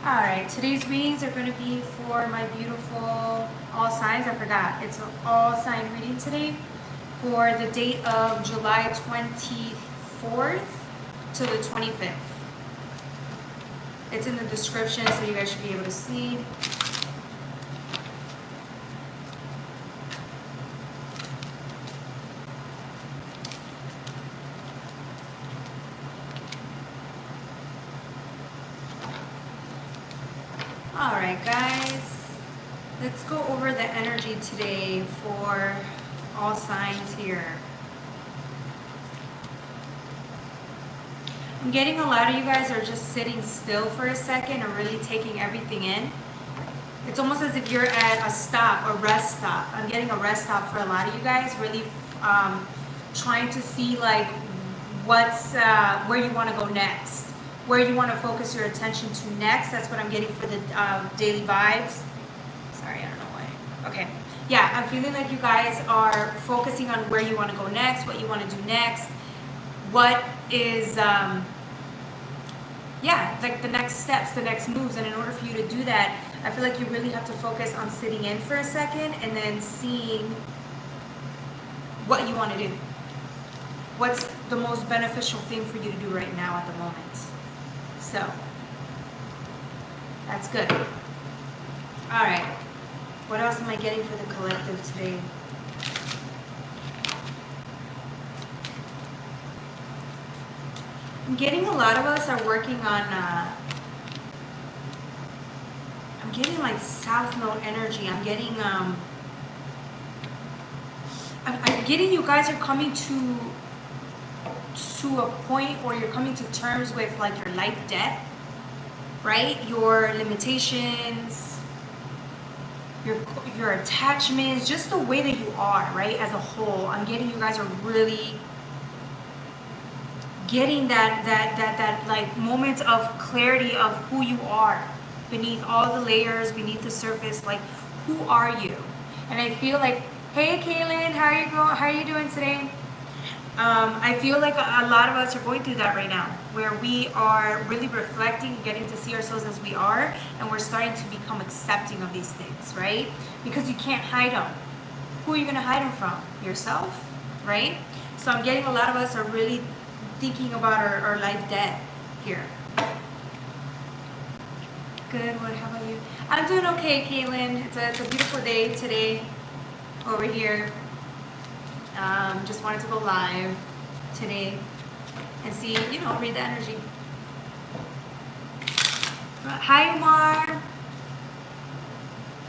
Alright, today's readings are going to be for my beautiful all signs. I forgot. It's an all sign reading today for the date of July 24th to the 25th. It's in the description, so you guys should be able to see. Alright guys, let's go over the energy today for all signs here. I'm getting a lot of you guys are just sitting still for a second and really taking everything in. It's almost as if you're at a stop, a rest stop. I'm getting a rest stop for a lot of you guys, really trying to see like what's where you want to go next, where you want to focus your attention to next. That's what I'm getting for the daily vibes. Sorry, I don't know why. Okay. Yeah, I'm feeling like you guys are focusing on where you want to go next, what you want to do next, what is, yeah, like the next steps, the next moves. And in order for you to do that, I feel like you really have to focus on sitting in for a second and then seeing what you want to do. What's the most beneficial thing for you to do right now at the moment? So, that's good. All right. What else am I getting for the collective today? I'm getting a lot of us are working on, I'm getting like South Node energy. I'm getting, I'm getting you guys are coming to a point where you're coming to terms with like your life debt, right? Your limitations, your attachments, just the way that you are, right? As a whole, I'm getting you guys are really getting that like moment of clarity of who you are beneath all the layers, beneath the surface. Like, who are you? And I feel like, hey Kaylin, how are you going? How are you doing today? I feel like a lot of us are going through that right now, where we are really reflecting, getting to see ourselves as we are, and we're starting to become accepting of these things, right? Because you can't hide them. Who are you going to hide them from? Yourself, right? So I'm getting a lot of us are really thinking about our life debt here. Good. What? How about you? I'm doing okay, Caitlin. It's a beautiful day today over here. Just wanted to go live today and see, read the energy. Hi, Umar.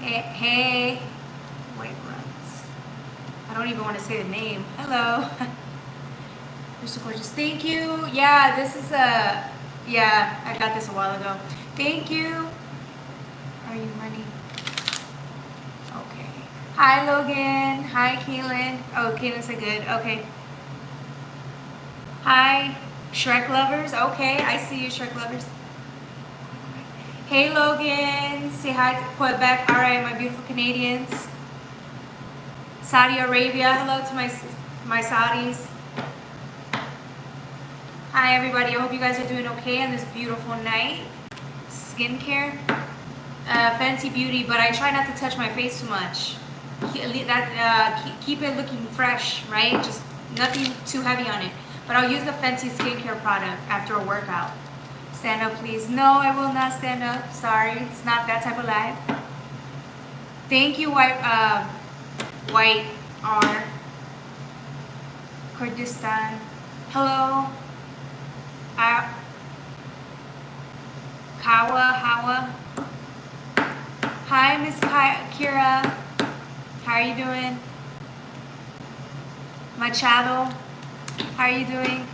Hey. Wait, runs. I don't even want to say the name. Hello. You're so gorgeous. Thank you. Yeah, this is yeah, I got this a while ago. Thank you. Are you ready? Okay. Hi, Logan. Hi, Kaylin. Oh, Kaylin said good. Okay. Hi, Shrek lovers. Okay, I see you, Shrek lovers. Hey, Logan. Say hi to Quebec. All right, my beautiful Canadians. Saudi Arabia. Hello to my Saudis. Hi, everybody. I hope you guys are doing okay on this beautiful night. Skincare. Fancy beauty, but I try not to touch my face too much. Keep it looking fresh, right? Just nothing too heavy on it. But I'll use the Fenty skincare product after a workout. Stand up, please. No, I will not stand up. Sorry, it's not that type of life. Thank you, White R. Kurdistan. Hello. Hawa. Hi, Miss Kira. How are you doing? Machado, how are you doing?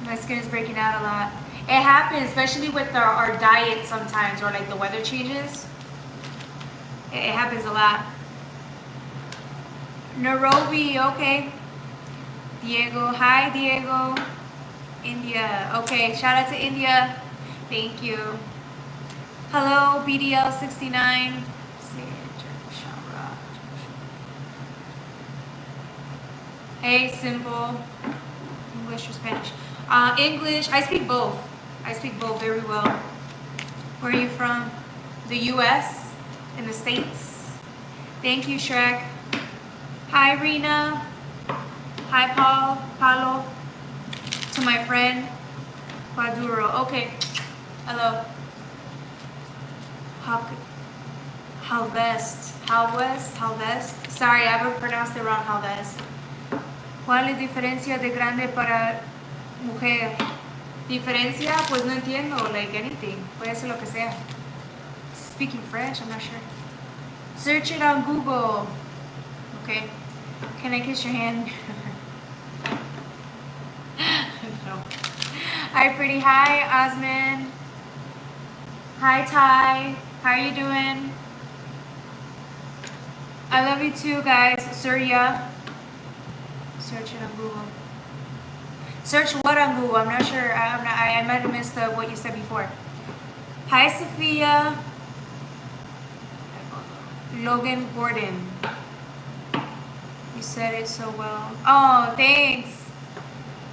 My skin is breaking out a lot. It happens, especially with our diet sometimes, or like the weather changes. It happens a lot. Nairobi, okay. Diego, hi Diego. India, okay. Shout out to India. Thank you. Hello, BDL69. Hey, simple. English or Spanish? English. I speak both. I speak both very well. Where are you from? The US? In the States? Thank you, Shrek. Hi, Rena. Hi, Paulo. To my friend, Paduro. Okay. Hello. Halvest. Sorry, I ever pronounced it wrong, Halvest. ¿Cuál es diferencia de grande para mujer? Diferencia, pues no entiendo, like anything. Puede ser lo que sea. Speaking French, I'm not sure. Search it on Google. Okay. Can I kiss your hand? No. Hi, pretty. Hi, Osman. Hi, Ty. How are you doing? I love you too, guys. Surya. Search it on Google. Search what on Google? I'm not sure. I might have missed what you said before. Hi, Sophia. Logan Gordon. You said it so well. Oh, thanks.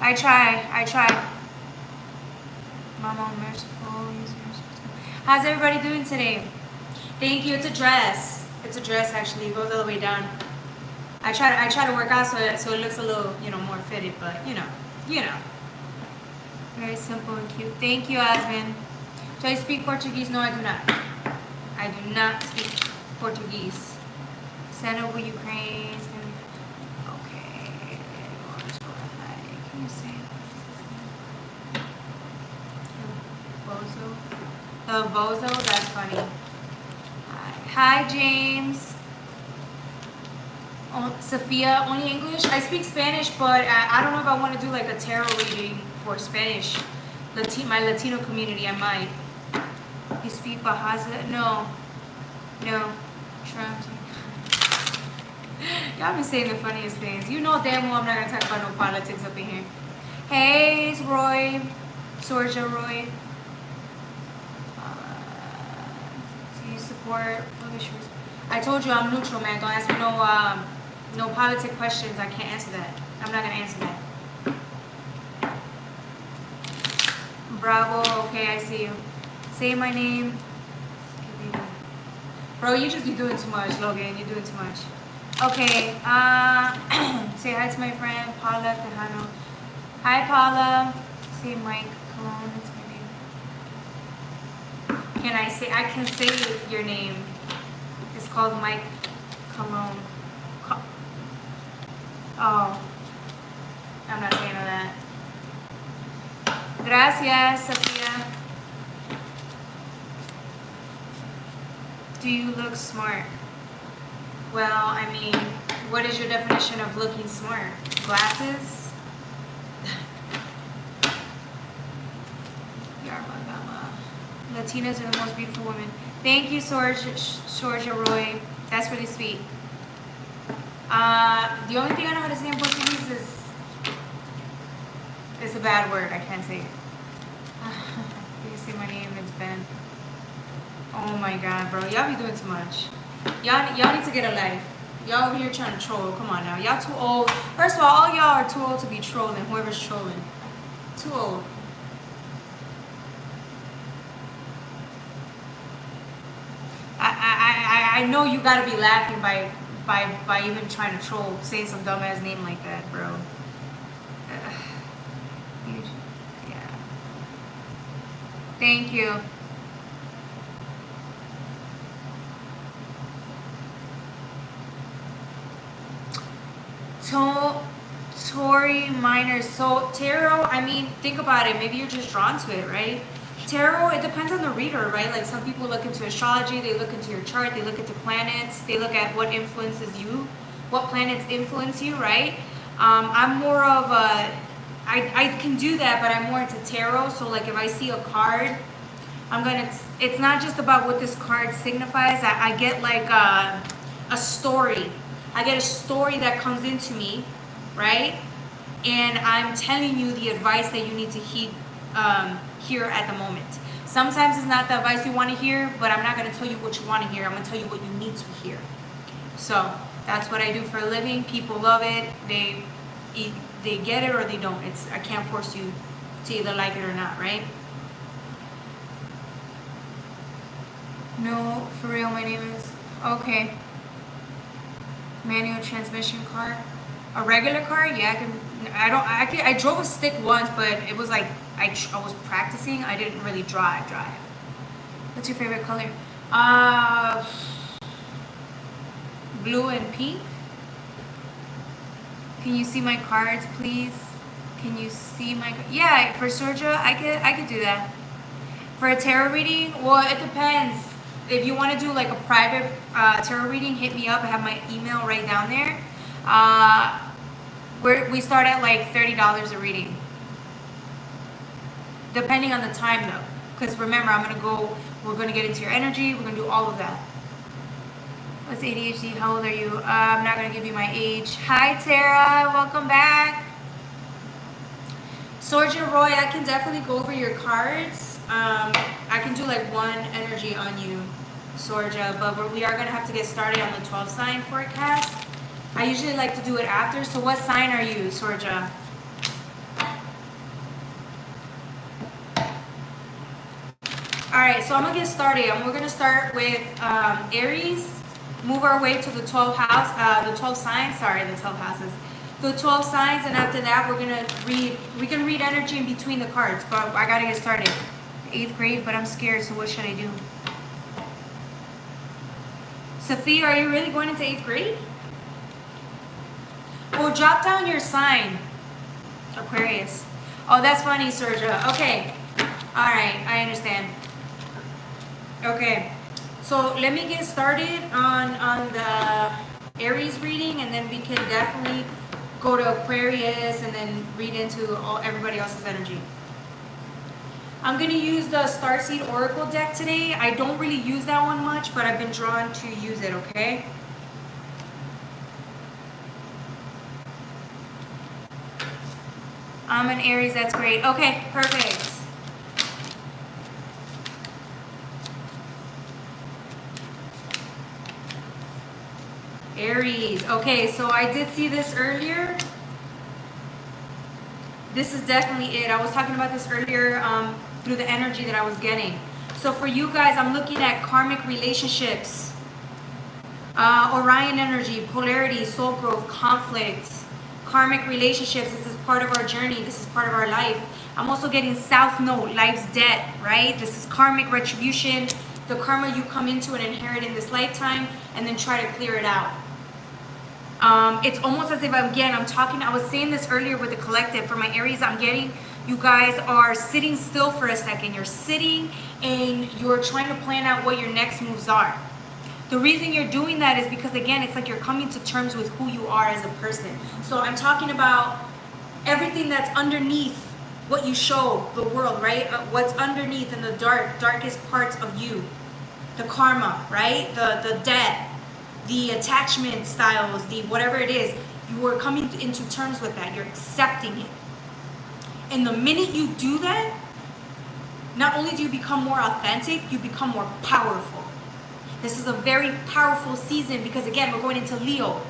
I try. Mama merciful. How's everybody doing today? Thank you. It's a dress. It's a dress actually. It goes all the way down. I try to work out so it looks a little, more fitted, but you know. Very simple and cute. Thank you, Asmin. Do I speak Portuguese? No, I do not. I do not speak Portuguese. Send over Ukraine. Okay. Can you say Bozo? Bozo? That's funny. Hi, James. Sophia, only English? I speak Spanish, but I don't know if I want to do like a tarot reading for Spanish. My Latino community, I might. You speak Bahasa? No. Trump. Y'all been saying the funniest things. You know damn well I'm not going to talk about no politics up in here. Hey, it's Roy. Sorja Roy. Do you support publishers? I told you I'm neutral, man. Don't ask me no politic questions. I can't answer that. I'm not gonna answer that. Bravo. Okay, I see you. Say my name. Bro, you just be doing too much, Logan. You're doing too much. Okay. Say hi to my friend Paula Tejano. Hi, Paula. Say Mike Cologne. That's my name. Can I say? I can say your name. It's called Mike Cologne. Oh, I'm not saying all that. Gracias, Sophia. Do you look smart? Well, I mean, what is your definition of looking smart? Glasses? Latinas are the most beautiful women. Thank you, Sorja Roy. That's really sweet. The only thing I know how to say in Portuguese is a bad word. I can't say it. You say my name, it's Ben. Oh my God, bro. Y'all be doing too much. Y'all need to get a life. Y'all over here trying to troll. Come on now. Y'all too old. First of all y'all are too old to be trolling. Whoever's trolling. Too old. I know you gotta be laughing by even trying to troll, saying some dumbass name like that, bro. Yeah. Thank you. Tori Minor. So tarot, I mean, think about it. Maybe you're just drawn to it, right? Tarot, it depends on the reader, right? Like some people look into astrology, they look into your chart, they look into planets, they look at what influences you, what planets influence you, right? I'm more of a, I can do that, but I'm more into tarot. So like if I see a card, it's not just about what this card signifies. I get like a story. I get a story that comes into me, right? And I'm telling you the advice that you need to hear at the moment. Sometimes it's not the advice you want to hear, but I'm not going to tell you what you want to hear. I'm going to tell you what you need to hear. So that's what I do for a living. People love it. They get it or they don't. I can't force you to either like it or not, right? No, for real, my name is... Okay. Manual transmission car. A regular car? Yeah, I drove a stick once, but it was like, I was practicing. I didn't really drive. What's your favorite color? Blue and pink. Can you see my cards, please? Can you see my... Yeah, for Sergio, I could do that. For a tarot reading, well, it depends. If you want to do like a private tarot reading, hit me up. I have my email right down there. We start at like $30 a reading, depending on the time though. Because remember, we're gonna get into your energy. We're gonna do all of that. What's ADHD? How old are you? I'm not gonna give you my age. Hi Tara, welcome back. Sorja Roy, I can definitely go over your cards. I can do like one energy on you, Sorja, but we are gonna have to get started on the 12 sign forecast. I usually like to do it after. So what sign are you, Sorja? All right, so I'm gonna get started. We're gonna start with Aries. Move our way to the 12 signs. Sorry, the 12 houses. The 12 signs, and after that, we're gonna read. We can read energy in between the cards, but I gotta get started. 8th grade, but I'm scared. So what should I do? Sophia, are you really going into 8th grade? Well, drop down your sign, Aquarius. Oh, that's funny, Sergio. Okay. All right, I understand. Okay. So let me get started on the Aries reading, and then we can definitely go to Aquarius and then read into everybody else's energy. I'm going to use the Starseed Oracle deck today. I don't really use that one much, but I've been drawn to use it, okay? I'm an Aries, that's great. Okay, perfect. Aries. Okay, so I did see this earlier. This is definitely it. I was talking about this earlier through the energy that I was getting. So for you guys, I'm looking at karmic relationships, Orion energy, polarity, soul growth, conflict, karmic relationships. This is part of our journey. This is part of our life. I'm also getting South Node, life's debt, right? This is karmic retribution, the karma you come into and inherit in this lifetime, and then try to clear it out. It's almost as if I was saying this earlier with the collective. For my Aries, I'm getting, you guys are sitting still for a second. You're sitting and you're trying to plan out what your next moves are. The reason you're doing that is because, again, it's like you're coming to terms with who you are as a person. So I'm talking about everything that's underneath what you show the world, right? What's underneath in the darkest parts of you. The karma, right? The debt. The attachment styles, the whatever it is, you are coming into terms with that. You're accepting it. And the minute you do that, not only do you become more authentic, you become more powerful. This is a very powerful season because, again, we're going into Leo.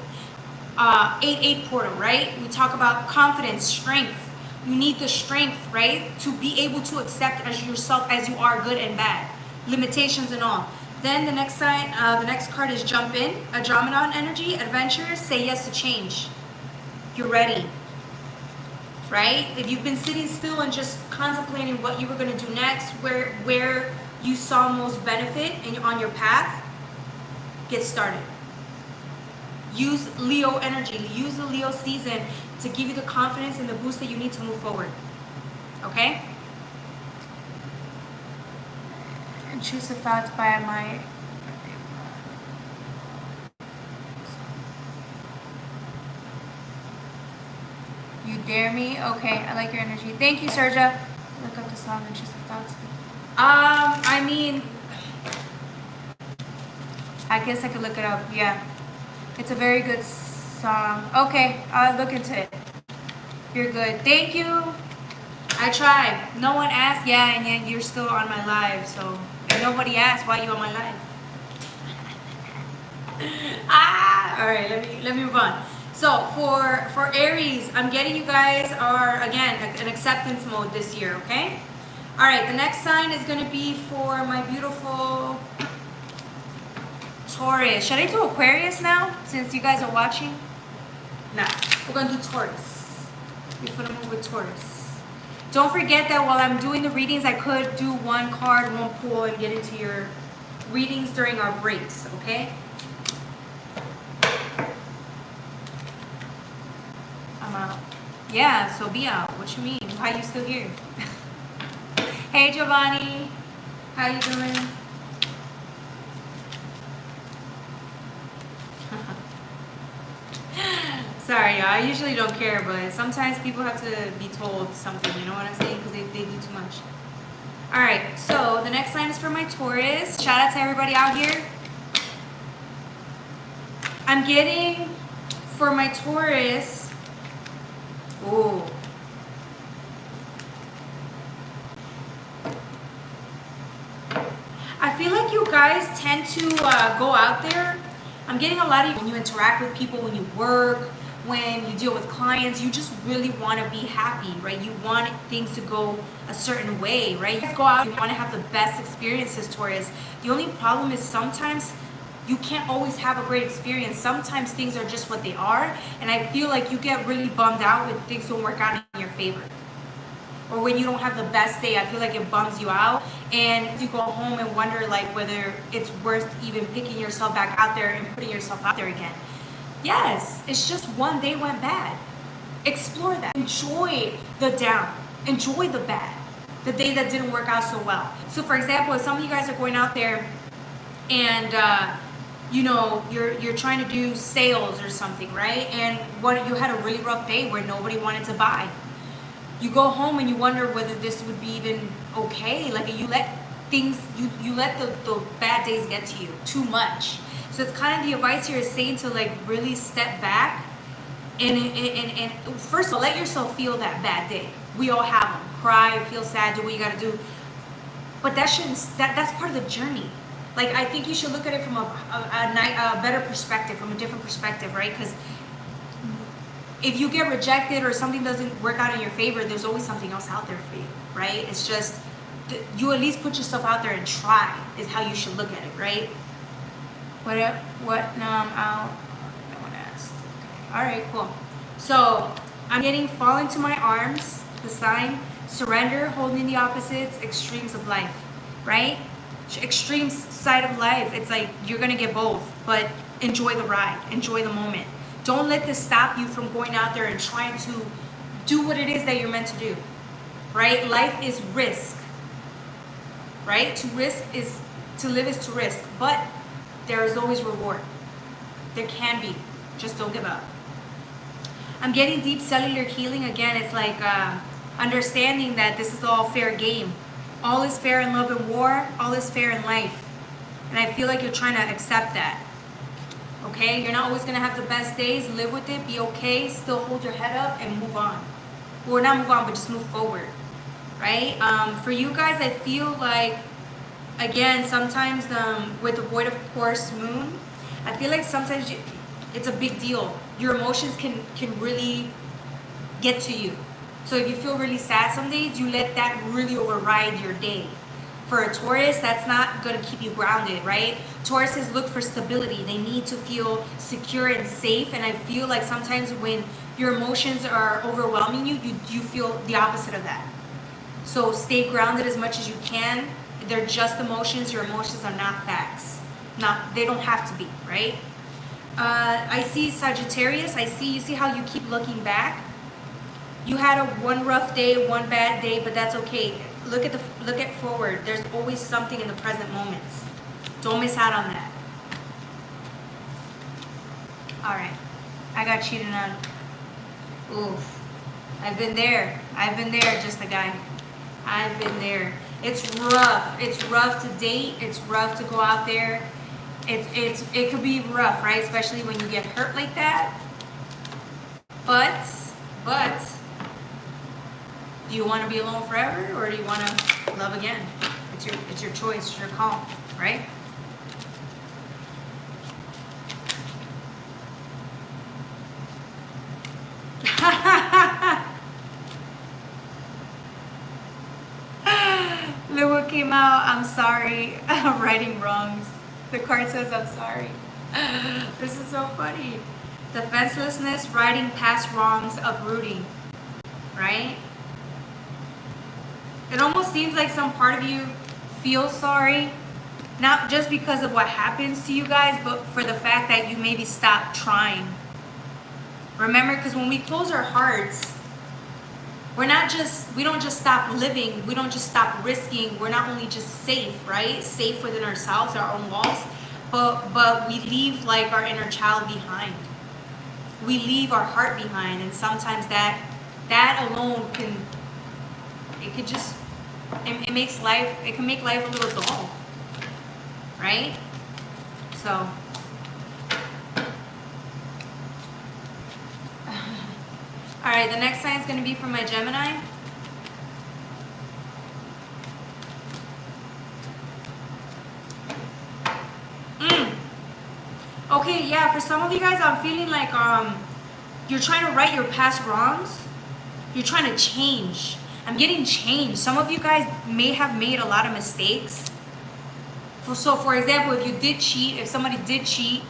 8-8 portal, right? We talk about confidence, strength. You need the strength, right? To be able to accept as yourself as you are, good and bad. Limitations and all. Then the next sign, the next card is jump in, Andromedan energy, adventure, say yes to change. You're ready, right? If you've been sitting still and just contemplating what you were going to do next, where you saw most benefit on your path, get started. Use Leo energy, use the Leo season to give you the confidence and the boost that you need to move forward, okay? Intrusive thoughts by my... You dare me? Okay, I like your energy. Thank you, Serja. Look up the song, Intrusive Thoughts. I mean, I guess I could look it up. Yeah, it's a very good song. Okay, I'll look into it. You're good. Thank you. I tried. No one asked. Yeah, and yet you're still on my live, so... And nobody asked why you on my live. All right, let me move on. So for Aries, I'm getting you guys are, again, an acceptance mode this year, okay? All right, the next sign is going to be for my beautiful Taurus. Should I do Aquarius now since you guys are watching? Nah, we're gonna do Taurus. We're gonna move with Taurus. Don't forget that while I'm doing the readings, I could do one card, one pull, and get into your readings during our breaks, okay? I'm out. Yeah, so be out. What you mean? Why are you still here? Hey, Giovanni. How you doing? Sorry, y'all. I usually don't care, but sometimes people have to be told something, you know what I'm saying? Because they do too much. All right, so the next line is for my Taurus. Shout out to everybody out here. I'm getting for my Taurus. Ooh. I feel like you guys tend to go out there. I'm getting a lot of when you interact with people, when you work, when you deal with clients, you just really want to be happy, right? You want things to go a certain way, right? You guys go out, you want to have the best experiences, Taurus. The only problem is sometimes you can't always have a great experience. Sometimes things are just what they are, and I feel like you get really bummed out when things don't work out in your favor. Or when you don't have the best day, I feel like it bums you out, and you go home and wonder like whether it's worth even picking yourself back out there and putting yourself out there again. Yes, it's just one day went bad. Explore that. Enjoy the down. Enjoy the bad. The day that didn't work out so well. So for example, if some of you guys are going out there and you know, you're trying to do sales or something, right? And you had a really rough day where nobody wanted to buy. You go home and you wonder whether this would be even okay. Like you let things, you let the bad days get to you too much. So it's kind of the advice here is saying to like really step back and first of all, let yourself feel that bad day. We all have them. Cry, feel sad, do what you got to do. But that's part of the journey. Like I think you should look at it from a better perspective, from a different perspective, right? Because if you get rejected or something doesn't work out in your favor, there's always something else out there for you, right? It's just you at least put yourself out there and try is how you should look at it, right? What? No, I'm out. No one asked. Okay. All right, cool. So I'm getting fall into my arms, the sign, surrender, holding the opposites, extremes of life, right? Extreme side of life. It's like you're going to get both, but enjoy the ride, enjoy the moment. Don't let this stop you from going out there and trying to do what it is that you're meant to do, right? Life is risk, right? To live is to risk, but there is always reward. There can be, just don't give up. I'm getting deep cellular healing again. It's like understanding that this is all fair game. All is fair in love and war. All is fair in life. And I feel like you're trying to accept that. Okay, you're not always gonna have the best days. Live with it, be okay, still hold your head up and move on. Or not move on, but just move forward, right? For you guys, I feel like, again, sometimes with the void of course moon, I feel like sometimes it's a big deal. Your emotions can really get to you. So if you feel really sad some days, you let that really override your day. For a Taurus, that's not going to keep you grounded, right? Tauruses look for stability. They need to feel secure and safe. And I feel like sometimes when your emotions are overwhelming you, you feel the opposite of that. So stay grounded as much as you can. They're just emotions. Your emotions are not facts. They don't have to be, right? I see Sagittarius. You see how you keep looking back? You had one rough day, one bad day, but that's okay. Look at forward. There's always something in the present moments. Don't miss out on that. All right. I got cheated on. Oof. I've been there. Just a guy. I've been there. It's rough. It's rough to date. It's rough to go out there. It could be rough, right? Especially when you get hurt like that. But do you want to be alone forever, or do you want to love again? It's your choice. It's your call, right? Look what came out. I'm sorry. I'm righting wrongs. The card says, I'm sorry. This is so funny. Defenselessness, riding past wrongs, uprooting. Right? It almost seems like some part of you feels sorry. Not just because of what happens to you guys, but for the fact that you maybe stopped trying. Remember, because when we close our hearts, we don't just stop living, we don't just stop risking. We're not only just safe, right? Safe within ourselves, our own walls, but we leave like our inner child behind. We leave our heart behind, and sometimes that alone can make life a little dull, right? So all right, the next sign is going to be for my Gemini. Okay, yeah, for some of you guys, I'm feeling like you're trying to right your past wrongs. You're trying to change. I'm getting change. Some of you guys may have made a lot of mistakes. So, for example, if you did cheat, if somebody did cheat,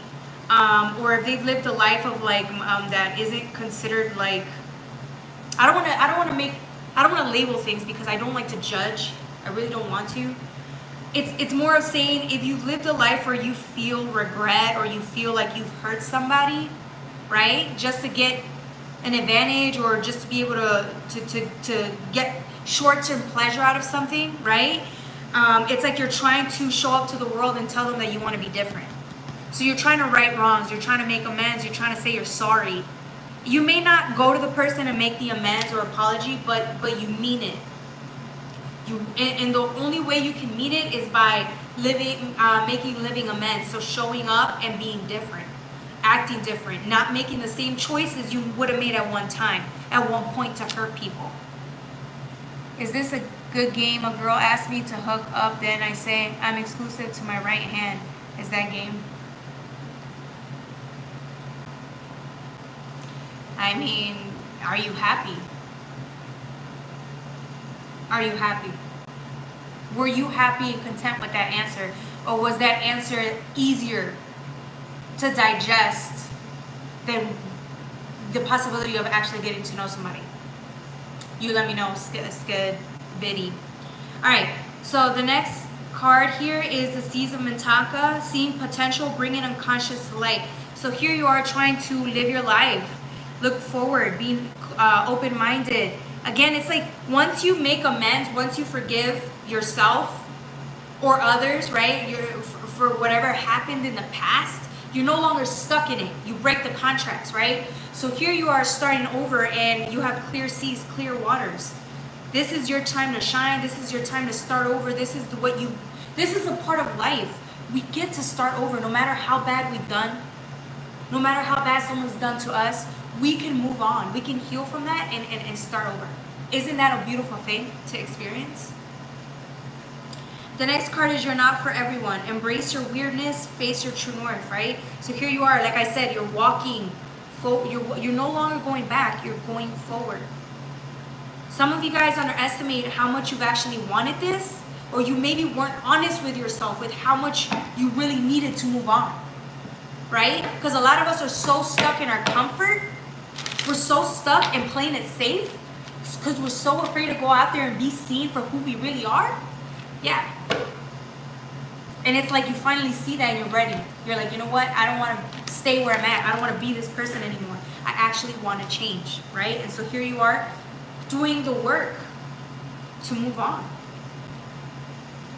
or if they've lived a life of like that isn't considered like, I don't want to label things because I don't like to judge. I really don't want to. It's more of saying, if you've lived a life where you feel regret or you feel like you've hurt somebody, right, just to get an advantage or just to be able to get short-term pleasure out of something, right? It's like you're trying to show up to the world and tell them that you want to be different. So you're trying to right wrongs, you're trying to make amends, you're trying to say you're sorry. You may not go to the person and make the amends or apology, but you mean it. And the only way you can mean it is by making living amends. So showing up and being different, acting different, not making the same choices you would have made at one time, at one point to hurt people. Is this a good game? A girl asks me to hook up, then I say I'm exclusive to my right hand. Is that game? I mean, are you happy? Are you happy? Were you happy and content with that answer? Or was that answer easier to digest than the possibility of actually getting to know somebody? You let me know. It's good, biddy. All right, so the next card here is the Seas of Mintaka, seeing potential, bringing unconscious to light. So here you are trying to live your life, look forward, being open-minded. Again, it's like once you make amends, once you forgive yourself or others, right, for whatever happened in the past, you're no longer stuck in it. You break the contracts, right? So here you are starting over and you have clear seas, clear waters. This is your time to shine. This is your time to start over. This is a part of life. We get to start over no matter how bad we've done, no matter how bad someone's done to us. We can move on. We can heal from that and start over. Isn't that a beautiful thing to experience? The next card is you're not for everyone. Embrace your weirdness, face your true north, right? So here you are, like I said, you're walking, you're no longer going back, you're going forward. Some of you guys underestimate how much you've actually wanted this, or you maybe weren't honest with yourself with how much you really needed to move on, right? Because a lot of us are so stuck in our comfort. We're so stuck in playing it safe because we're so afraid to go out there and be seen for who we really are. Yeah. And it's like you finally see that and you're ready. You're like, you know what? I don't want to stay where I'm at. I don't want to be this person anymore. I actually want to change, right? And so here you are doing the work to move on.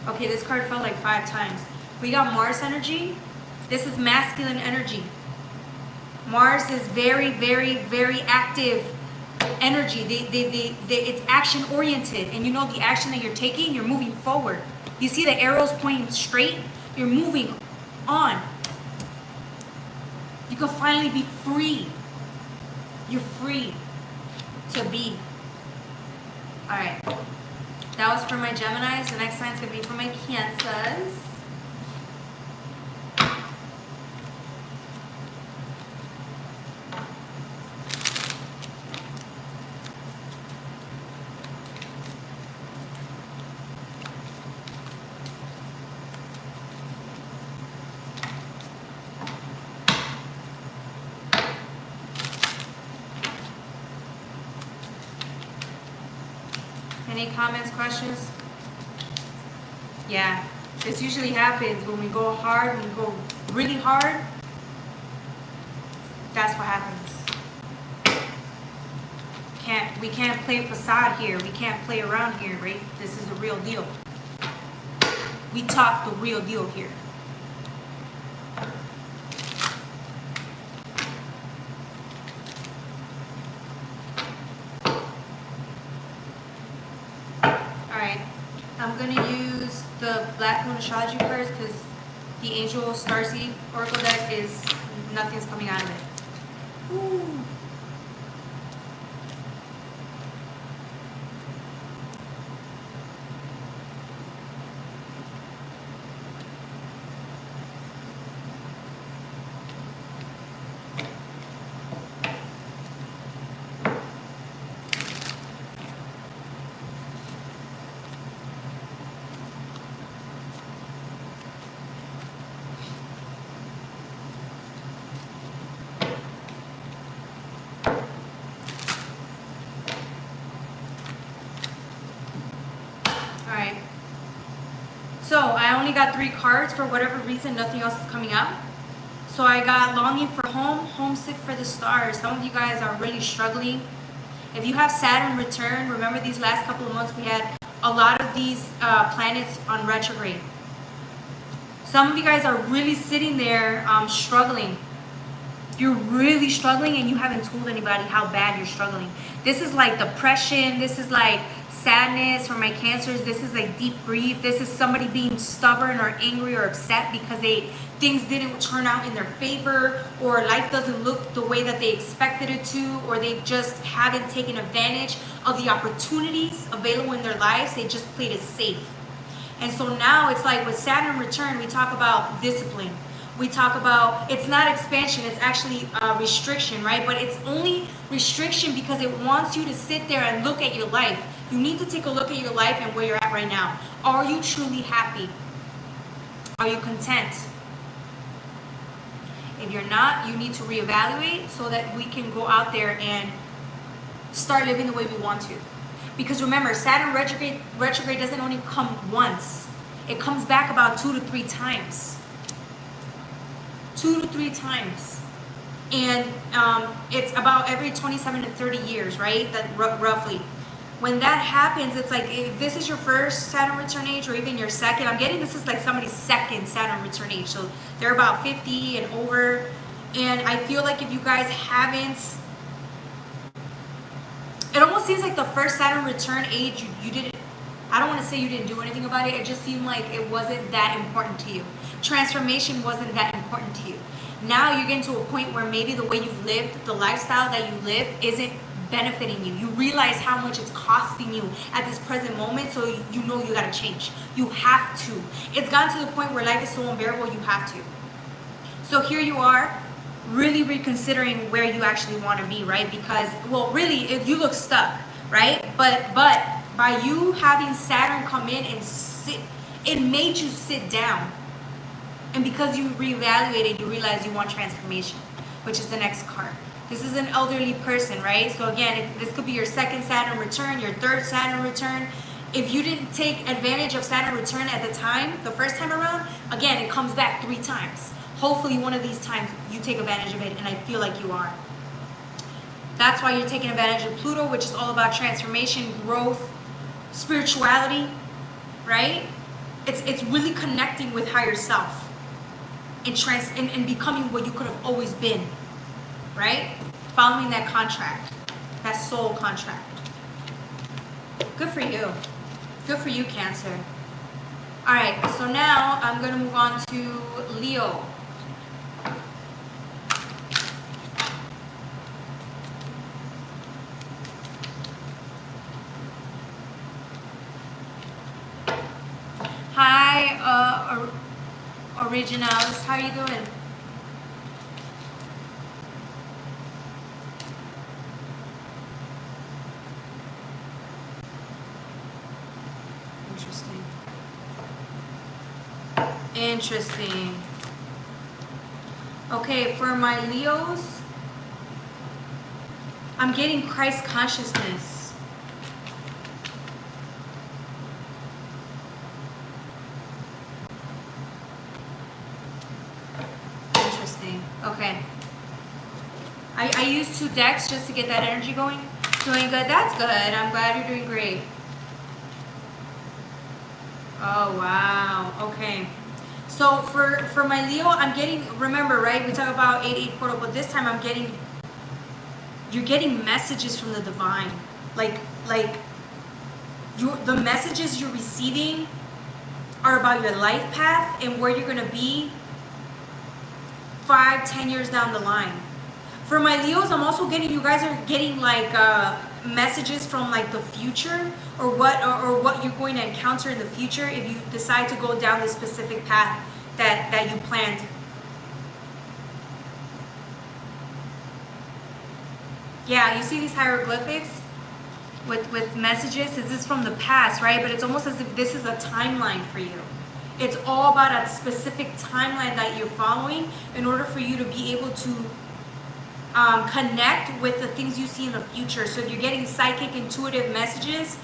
Okay, this card fell like 5 times. We got Mars energy. This is masculine energy. Mars is very, very, very active energy. It's action oriented, and you know the action that you're taking, you're moving forward. You see the arrows pointing straight, you're moving on. You can finally be free. You're free to be. All right, that was for my Geminis. The next sign is going to be for my Cancers. Any comments, questions? Yeah, this usually happens when we go hard, when we go really hard. That's what happens. We can't play facade here. We can't play around here, right? This is the real deal. We talk the real deal here. Alright, I'm going to use the Black Moon Astrology cards because the Angel Starseed Oracle deck is, nothing's coming out of it. Ooh. So I only got 3 cards. For whatever reason, nothing else is coming out. So I got longing for home, homesick for the stars. Some of you guys are really struggling. If you have Saturn return, remember these last couple of months we had a lot of these planets on retrograde. Some of you guys are really sitting there struggling. You're really struggling and you haven't told anybody how bad you're struggling. This is like depression. This is like sadness for my Cancers. This is like deep grief. This is somebody being stubborn or angry or upset because things didn't turn out in their favor, or life doesn't look the way that they expected it to, or they just haven't taken advantage of the opportunities available in their lives. They just played it safe. And so now it's like with Saturn return, we talk about discipline. We talk about, it's not expansion, it's actually restriction, right? But it's only restriction because it wants you to sit there and look at your life. You need to take a look at your life and where you're at right now. Are you truly happy? Are you content? If you're not, you need to reevaluate so that we can go out there and start living the way we want to. Because remember, Saturn retrograde doesn't only come once. It comes back about 2 to 3 times. 2 to 3 times. And it's about every 27 to 30 years, right? That roughly. When that happens, it's like if this is your first Saturn return age or even your second, I'm getting this is like somebody's second Saturn return age. So they're about 50 and over. And I feel like if you guys haven't, it almost seems like the first Saturn return age, you didn't, I don't want to say you didn't do anything about it. It just seemed like it wasn't that important to you. Transformation wasn't that important to you. Now you're getting to a point where maybe the way you've lived, the lifestyle that you live isn't benefiting you. You realize how much it's costing you at this present moment, so you know you gotta change. You have to. It's gotten to the point where life is so unbearable, you have to. So here you are, really reconsidering where you actually want to be, right? Because, well, really, if you look stuck, right? But by you having Saturn come in and sit, it made you sit down. And because you reevaluated, you realize you want transformation, which is the next card. This is an elderly person, right? So again, this could be your second Saturn return, your third Saturn return. If you didn't take advantage of Saturn return at the time, the first time around, again, it comes back 3 times. Hopefully one of these times you take advantage of it, and I feel like you are. That's why you're taking advantage of Pluto, which is all about transformation, growth, spirituality, right? It's really connecting with higher self and becoming what you could have always been, right? Following that contract, that soul contract. Good for you. Good for you, Cancer. All right, so now I'm going to move on to Leo. Hi, Originals. How are you doing? Interesting. Okay, for my Leos, I'm getting Christ consciousness. Okay. I used 2 decks just to get that energy going. Doing good. That's good. I'm glad you're doing great. Oh, wow. Okay. So for my Leo, I'm getting, remember, right? We talk about 8-8 portal, but this time you're getting messages from the divine. Like the messages you're receiving are about your life path and where you're going to be 5-10 years down the line. For my Leos, I'm also getting, you guys are getting like messages from like the future, or what you're going to encounter in the future if you decide to go down this specific path that you planned. Yeah, you see these hieroglyphics with messages. This is from the past, right? But it's almost as if this is a timeline for you. It's all about a specific timeline that you're following in order for you to be able to connect with the things you see in the future. So if you're getting psychic, intuitive messages,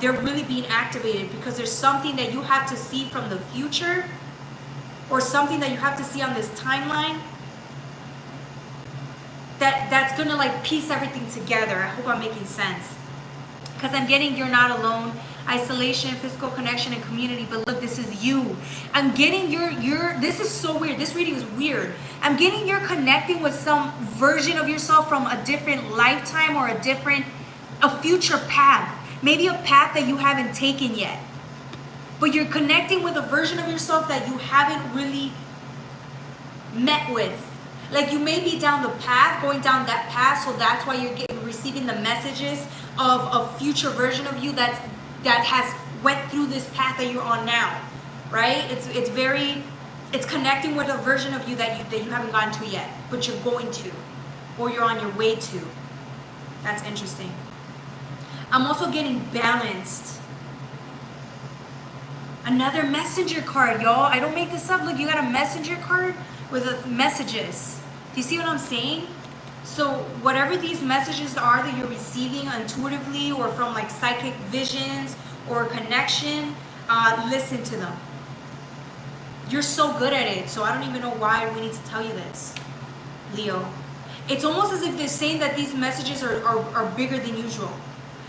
they're really being activated because there's something that you have to see from the future, or something that you have to see on this timeline that's gonna like piece everything together. I hope I'm making sense. Because I'm getting you're not alone, isolation, physical connection, and community. But look, this is you. I'm getting this is so weird. This reading is weird. I'm getting you're connecting with some version of yourself from a different lifetime, or a future path. Maybe a path that you haven't taken yet. But you're connecting with a version of yourself that you haven't really met with. Like you may be down the path, going down that path, so that's why you're receiving the messages of a future version of you that has went through this path that you're on now, right? It's connecting with a version of you that you haven't gotten to yet, but you're going to, or you're on your way to. That's interesting. I'm also getting balanced. Another messenger card, y'all. I don't make this up. Look, you got a messenger card with messages. Do you see what I'm saying? So whatever these messages are that you're receiving intuitively, or from like psychic visions or connection, listen to them. You're so good at it, so I don't even know why we need to tell you this, Leo. It's almost as if they're saying that these messages are bigger than usual.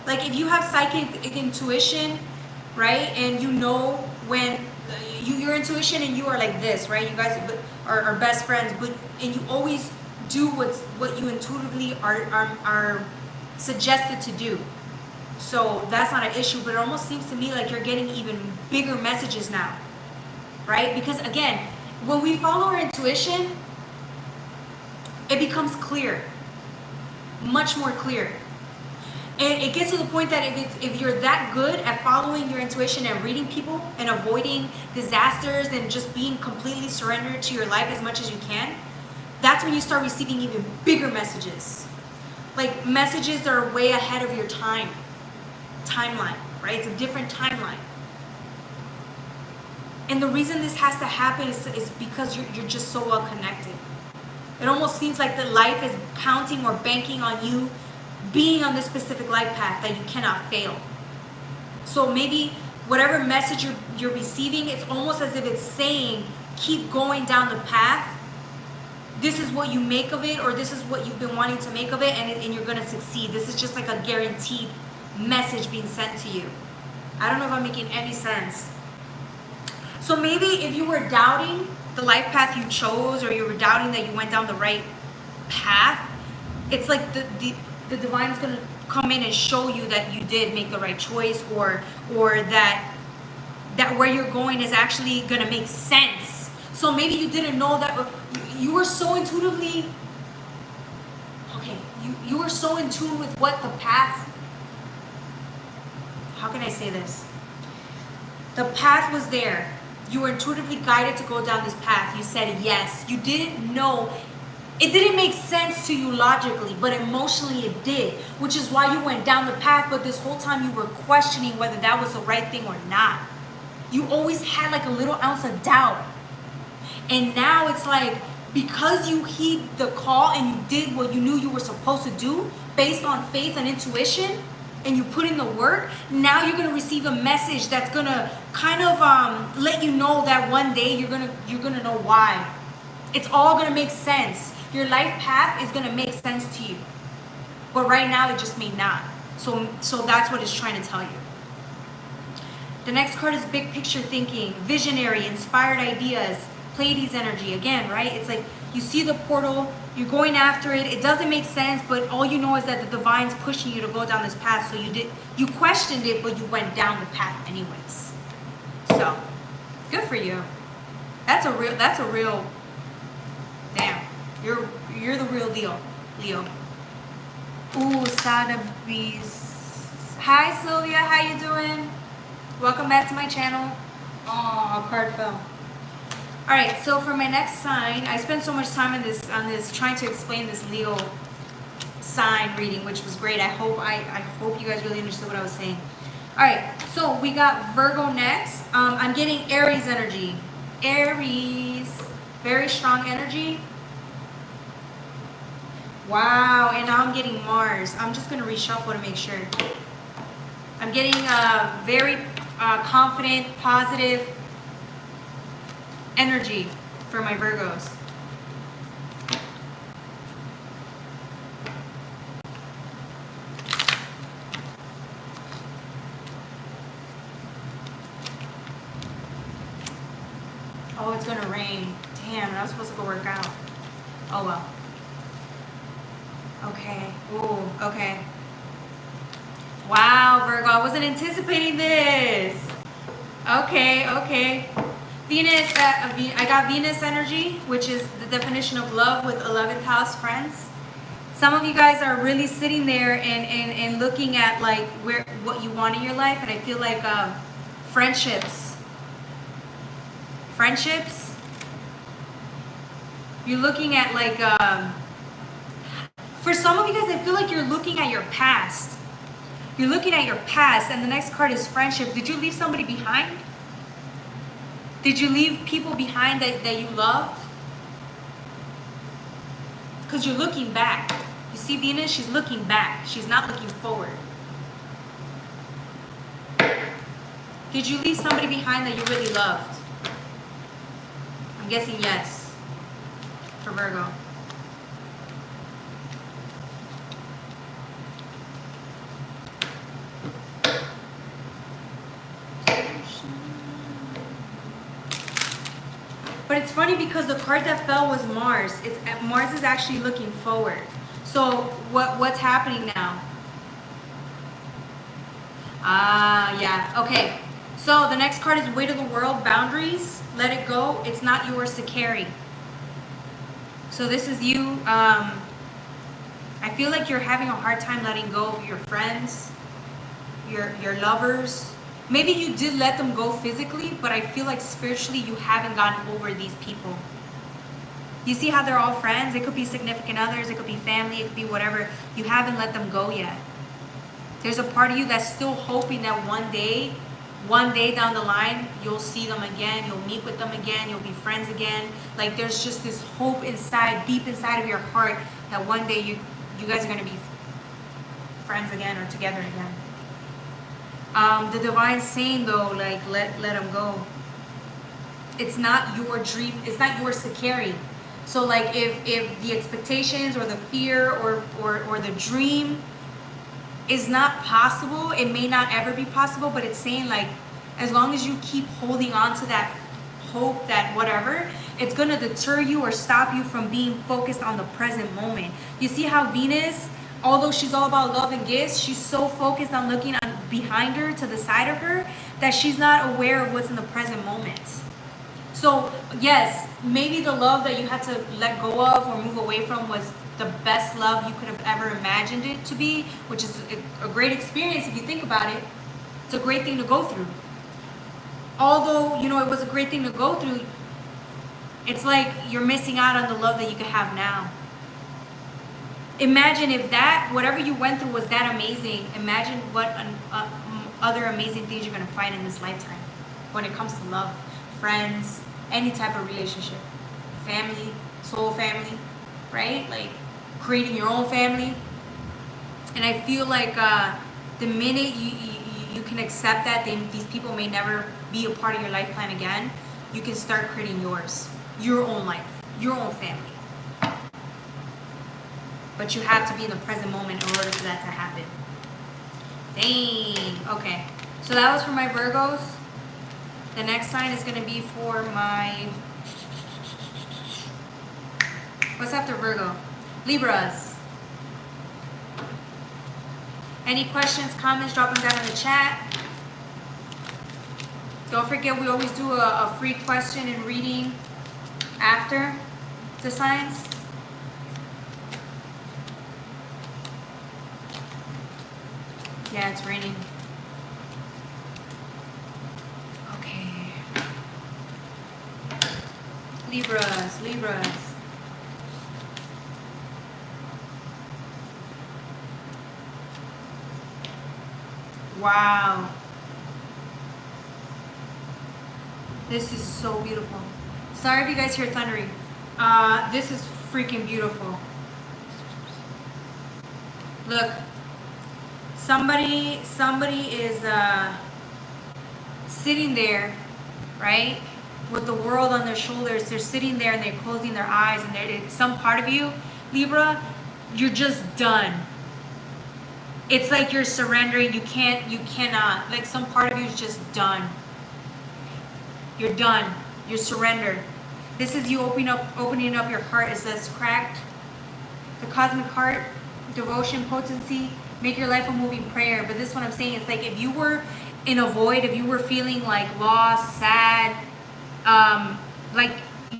Like if you have psychic intuition, right, and you know when your intuition and you are like this, right? You guys are best friends, and you always do what you intuitively are suggested to do. So that's not an issue, but it almost seems to me like you're getting even bigger messages now, right? Because again, when we follow our intuition, it becomes clear, much more clear. And it gets to the point that if you're that good at following your intuition and reading people and avoiding disasters and just being completely surrendered to your life as much as you can, that's when you start receiving even bigger messages. Like messages that are way ahead of your timeline, right? It's a different timeline. And the reason this has to happen is because you're just so well connected. It almost seems like the life is counting or banking on you being on this specific life path that you cannot fail. So maybe whatever message you're receiving, it's almost as if it's saying, keep going down the path. This is what you make of it, or this is what you've been wanting to make of it, and you're going to succeed. This is just like a guaranteed message being sent to you. I don't know if I'm making any sense. So maybe if you were doubting the life path you chose, or you were doubting that you went down the right path, it's like the divine is going to come in and show you that you did make the right choice, or that where you're going is actually going to make sense. So maybe you didn't know that you were so intuitively, you were so in tune with what the path, how can I say this? The path was there. You were intuitively guided to go down this path. You said yes. You didn't know. It didn't make sense to you logically, but emotionally it did, which is why you went down the path, but this whole time you were questioning whether that was the right thing or not. You always had like a little ounce of doubt. And now it's like, because you heed the call and you did what you knew you were supposed to do based on faith and intuition, and you put in the work, now you're going to receive a message that's going to kind of let you know that one day you're going to know why. It's all going to make sense. Your life path is going to make sense to you. But right now, it just may not. So that's what it's trying to tell you. The next card is big picture thinking, visionary, inspired ideas, Pleiades energy. Again, right? It's like you see the portal, you're going after it. It doesn't make sense, but all you know is that the divine's pushing you to go down this path. So you questioned it, but you went down the path anyways. So, good for you. That's a real, damn. You're the real deal, Leo. Ooh, Sotheby's. Hi, Sylvia. How you doing? Welcome back to my channel. Oh, a card fell. All right, so for my next sign, I spent so much time on this trying to explain this Leo sign reading, which was great. I hope you guys really understood what I was saying. All right, so we got Virgo next. I'm getting Aries energy. Aries, very strong energy. Wow, and now I'm getting Mars. I'm just gonna reshuffle to make sure. I'm getting very confident, positive energy for my Virgos. Oh, it's gonna rain. Damn, I was supposed to go work out. Oh well. Okay. Ooh, okay. Wow, Virgo, I wasn't anticipating this. Okay. Venus, I got Venus energy, which is the definition of love with 11th house friends. Some of you guys are really sitting there and looking at like what you want in your life, and I feel like friendships. You're looking at like for some of you guys, I feel like you're looking at your past. You're looking at your past, and the next card is friendship. Did you leave somebody behind? Did you leave people behind that you loved? Because you're looking back. You see Venus? She's looking back. She's not looking forward. Did you leave somebody behind that you really loved? I'm guessing yes for Virgo. But it's funny because the card that fell was Mars. Mars is actually looking forward. So what's happening now? Yeah. Okay. So the next card is weight of the world, boundaries. Let it go. It's not yours to carry. So this is you. I feel like you're having a hard time letting go of your friends, your lovers. Maybe you did let them go physically, but I feel like spiritually you haven't gotten over these people. You see how they're all friends? It could be significant others, it could be family, it could be whatever. You haven't let them go yet. There's a part of you that's still hoping that one day down the line, you'll see them again, you'll meet with them again, you'll be friends again. Like there's just this hope inside, deep inside of your heart, that one day you guys are going to be friends again or together again. The divine's saying though, like let them go. It's not your dream. It's not yours to carry. So like if the expectations or the fear or the dream is not possible, it may not ever be possible. But it's saying like as long as you keep holding on to that hope, that whatever, it's gonna deter you or stop you from being focused on the present moment. You see how Venus, although she's all about love and gifts, she's so focused on looking on behind her, to the side of her, that she's not aware of what's in the present moment. So yes, maybe the love that you had to let go of or move away from was the best love you could have ever imagined it to be, which is a great experience if you think about it. It's a great thing to go through. Although, you know, it was a great thing to go through, it's like you're missing out on the love that you could have now. Imagine if that, whatever you went through was that amazing. Imagine what other amazing things you're going to find in this lifetime when it comes to love, friends, any type of relationship, family, soul family, right? Like creating your own family. And I feel like the minute you can accept that these people may never be a part of your life plan again, you can start creating yours, your own life, your own family. But you have to be in the present moment in order for that to happen. Dang. Okay. So that was for my Virgos. The next sign is going to be for my... What's after Virgo? Libras. Any questions, comments, drop them down in the chat. Don't forget, we always do a free question and reading after the signs. Yeah, it's raining. Okay. Libras, Libras. Wow. This is so beautiful. Sorry if you guys hear thundering. This is freaking beautiful. Look. Somebody is sitting there, right? With the world on their shoulders. They're sitting there and they're closing their eyes, and some part of you, Libra, you're just done. It's like you're surrendering. You cannot. Like some part of you is just done. You're done. You're surrendered. This is you opening up your heart. It says cracked. The cosmic heart, devotion, potency, make your life a moving prayer. But this is what I'm saying. It's like if you were in a void, if you were feeling like lost, sad, like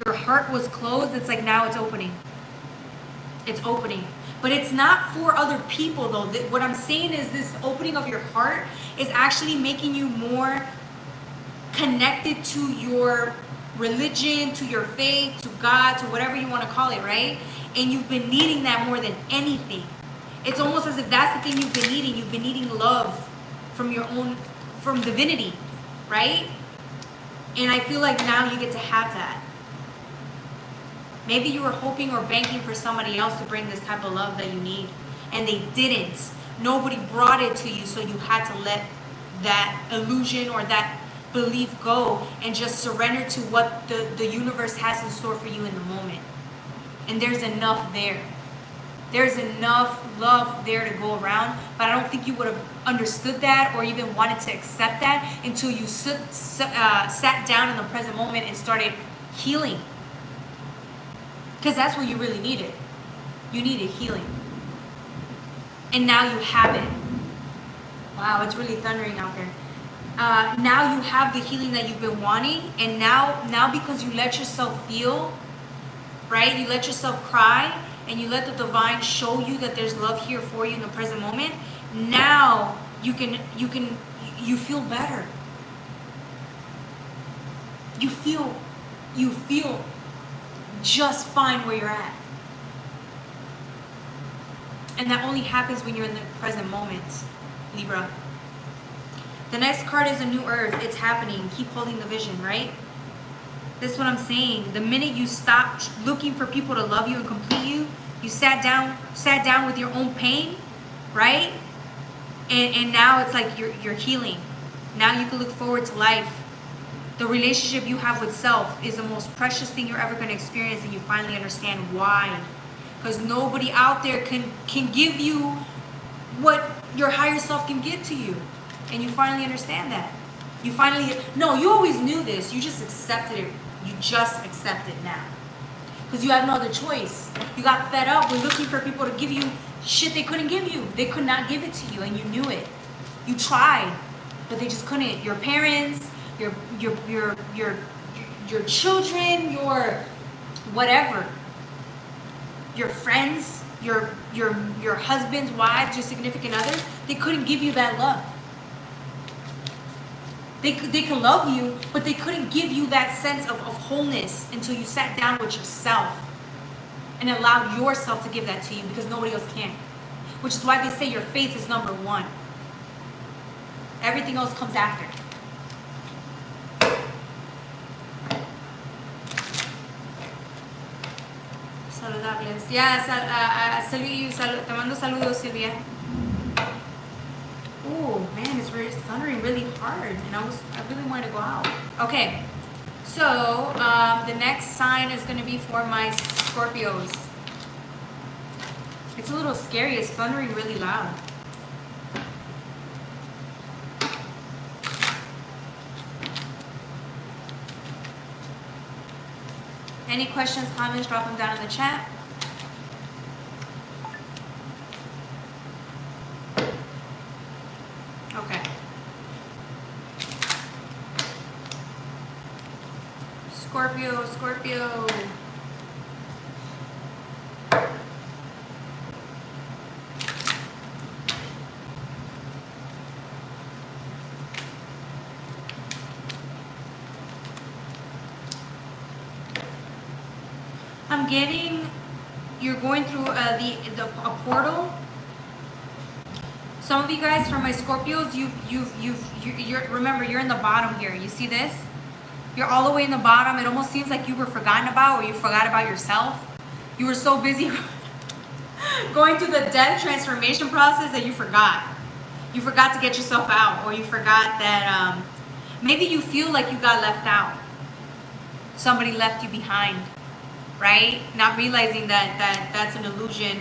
your heart was closed, it's like now it's opening. It's opening. But it's not for other people though. What I'm saying is this opening of your heart is actually making you more connected to your religion, to your faith, to God, to whatever you want to call it, right? And you've been needing that more than anything. It's almost as if that's the thing you've been needing. You've been needing love from from divinity, right? And I feel like now you get to have that. Maybe you were hoping or banking for somebody else to bring this type of love that you need, and they didn't. Nobody brought it to you, so you had to let that illusion or that belief go and just surrender to what the universe has in store for you in the moment. And there's enough there. There's enough love there to go around, but I don't think you would have understood that or even wanted to accept that until you sat down in the present moment and started healing. Because that's what you really needed. You needed healing. And now you have it. Wow, it's really thundering out there. Now you have the healing that you've been wanting, and now because you let yourself feel, right? You let yourself cry, and you let the divine show you that there's love here for you in the present moment. Now you feel better. You feel just fine where you're at. And that only happens when you're in the present moment, Libra. The next card is a new earth. It's happening. Keep holding the vision, right? This is what I'm saying. The minute you stopped looking for people to love you and complete you, you sat down with your own pain, right? And now it's like you're healing. Now you can look forward to life. The relationship you have with self is the most precious thing you're ever going to experience, and you finally understand why. Because nobody out there can give you what your higher self can give to you. And you finally understand that. You always knew this. You just accepted it. You just accept it now. Because you have no other choice. You got fed up with looking for people to give you shit they couldn't give you. They could not give it to you, and you knew it. You tried, but they just couldn't. Your parents, your children, your whatever, your friends, your husbands, wives, your significant others, they couldn't give you that love. They could love you, but they couldn't give you that sense of wholeness until you sat down with yourself and allowed yourself to give that to you, because nobody else can. Which is why they say your faith is number one. Everything else comes after. Saludables. Yeah, te mando saludos, Silvia. Oh man, it's thundering really hard, and I really wanted to go out. Okay, so the next sign is going to be for my Scorpios. It's a little scary. It's thundering really loud. Any questions, comments, drop them down in the chat. Okay. Scorpio, Scorpio. I'm getting, you're going through a portal. Some of you guys, from my Scorpios, you're remember, you're in the bottom here. You see this? You're all the way in the bottom. It almost seems like you were forgotten about, or you forgot about yourself. You were so busy going through the death transformation process that you forgot. You forgot to get yourself out, or you forgot that maybe you feel like you got left out. Somebody left you behind, right? Not realizing that that's an illusion,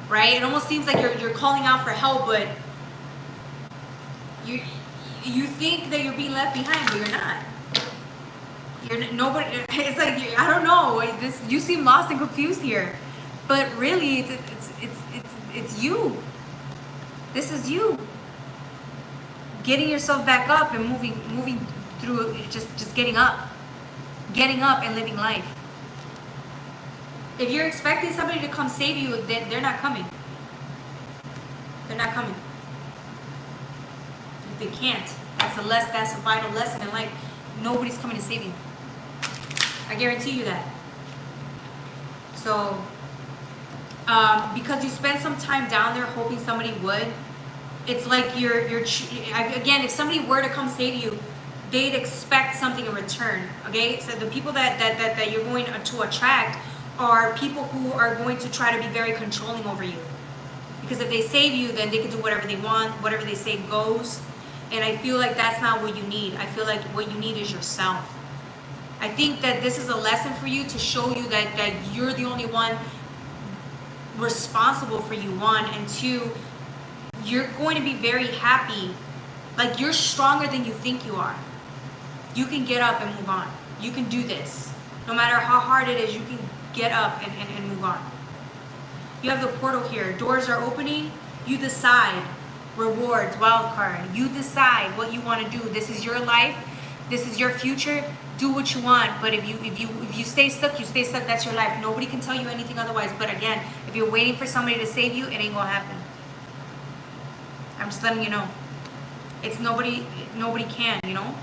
right? It almost seems like you're calling out for help, but you think that you're being left behind, but you're not. You're nobody. It's like, I don't know. You seem lost and confused here, but really, it's you. This is you getting yourself back up and moving through. Just getting up and living life. If you're expecting somebody to come save you, then they're not coming. They're not coming. They can't. That's a vital lesson in life. Nobody's coming to save you. I guarantee you that. So, because you spent some time down there hoping somebody would, it's like again, if somebody were to come save you, they'd expect something in return. Okay, so the people that you're going to attract are people who are going to try to be very controlling over you. Because if they save you, then they can do whatever they want. Whatever they say goes. And I feel like that's not what you need. I feel like what you need is yourself. I think that this is a lesson for you to show you that you're the only one responsible for you, one. And two, you're going to be very happy. Like, you're stronger than you think you are. You can get up and move on. You can do this. No matter how hard it is, you can get up and move on. You have the portal here. Doors are opening. You decide. Rewards, wild card. You decide what you want to do. This is your life. This is your future. Do what you want. But if you stay stuck, you stay stuck. That's your life. Nobody can tell you anything otherwise. But again, if you're waiting for somebody to save you, it ain't gonna happen. I'm just letting you know. It's nobody can, you know.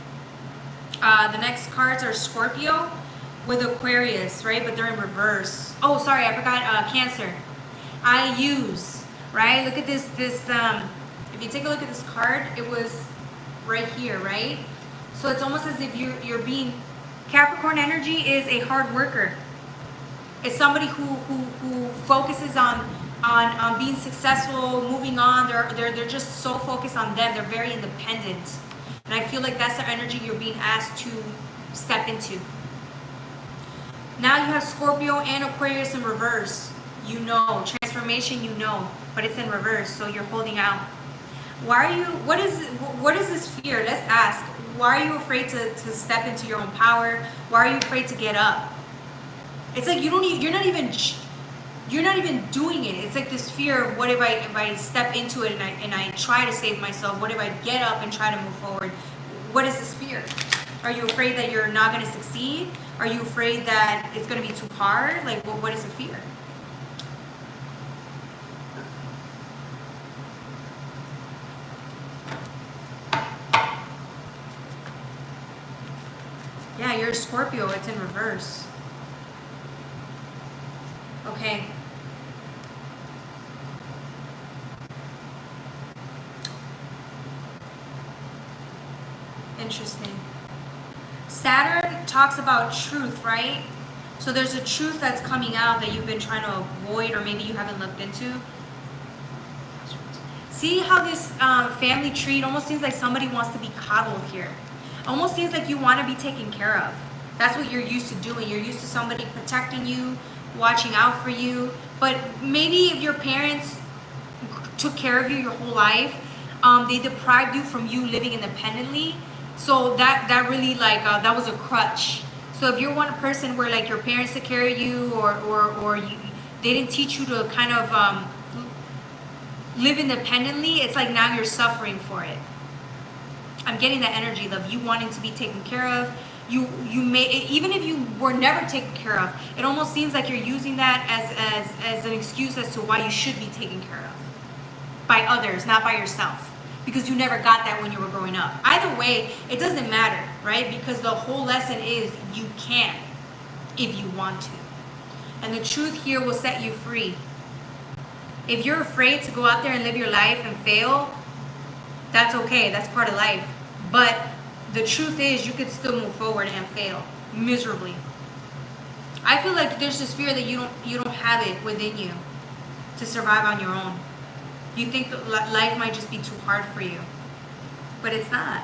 The next cards are Scorpio with Aquarius, right? But they're in reverse. Oh, sorry, I forgot Cancer. I use, right? Look at this. If you take a look at this card, it was right here, right? So it's almost as if you're being, Capricorn energy is a hard worker. It's somebody who focuses on being successful, moving on. They're just so focused on them. They're very independent. And I feel like that's the energy you're being asked to step into. Now you have Scorpio and Aquarius in reverse. You know, transformation, you know, but it's in reverse, so you're holding out. Why are you, what is this fear? Let's ask. Why are you afraid to step into your own power? Why are you afraid to get up? It's like you're not even doing it. It's like this fear of, what if I step into it and I try to save myself? What if I get up and try to move forward? What is this fear? Are you afraid that you're not going to succeed? Are you afraid that it's going to be too hard? Like, what is the fear? Yeah, you're a Scorpio. It's in reverse. Okay. Interesting. Saturn talks about truth, right? So there's a truth that's coming out that you've been trying to avoid, or maybe you haven't looked into. See how this family tree, it almost seems like somebody wants to be coddled here. Almost seems like you want to be taken care of. That's what you're used to doing. You're used to somebody protecting you, watching out for you. But maybe if your parents took care of you your whole life, they deprived you from you living independently. So that really like that was a crutch. So if you're one person where like your parents took care of you, or you, they didn't teach you to kind of live independently, it's like now you're suffering for it. I'm getting that energy, love. You wanting to be taken care of. You may, even if you were never taken care of, it almost seems like you're using that as an excuse as to why you should be taken care of by others, not by yourself, because you never got that when you were growing up. Either way, it doesn't matter, right? Because the whole lesson is you can if you want to. And the truth here will set you free. If you're afraid to go out there and live your life and fail, that's okay. That's part of life. But the truth is you could still move forward and fail miserably. I feel like there's this fear that you don't have it within you to survive on your own. You think that life might just be too hard for you. But it's not.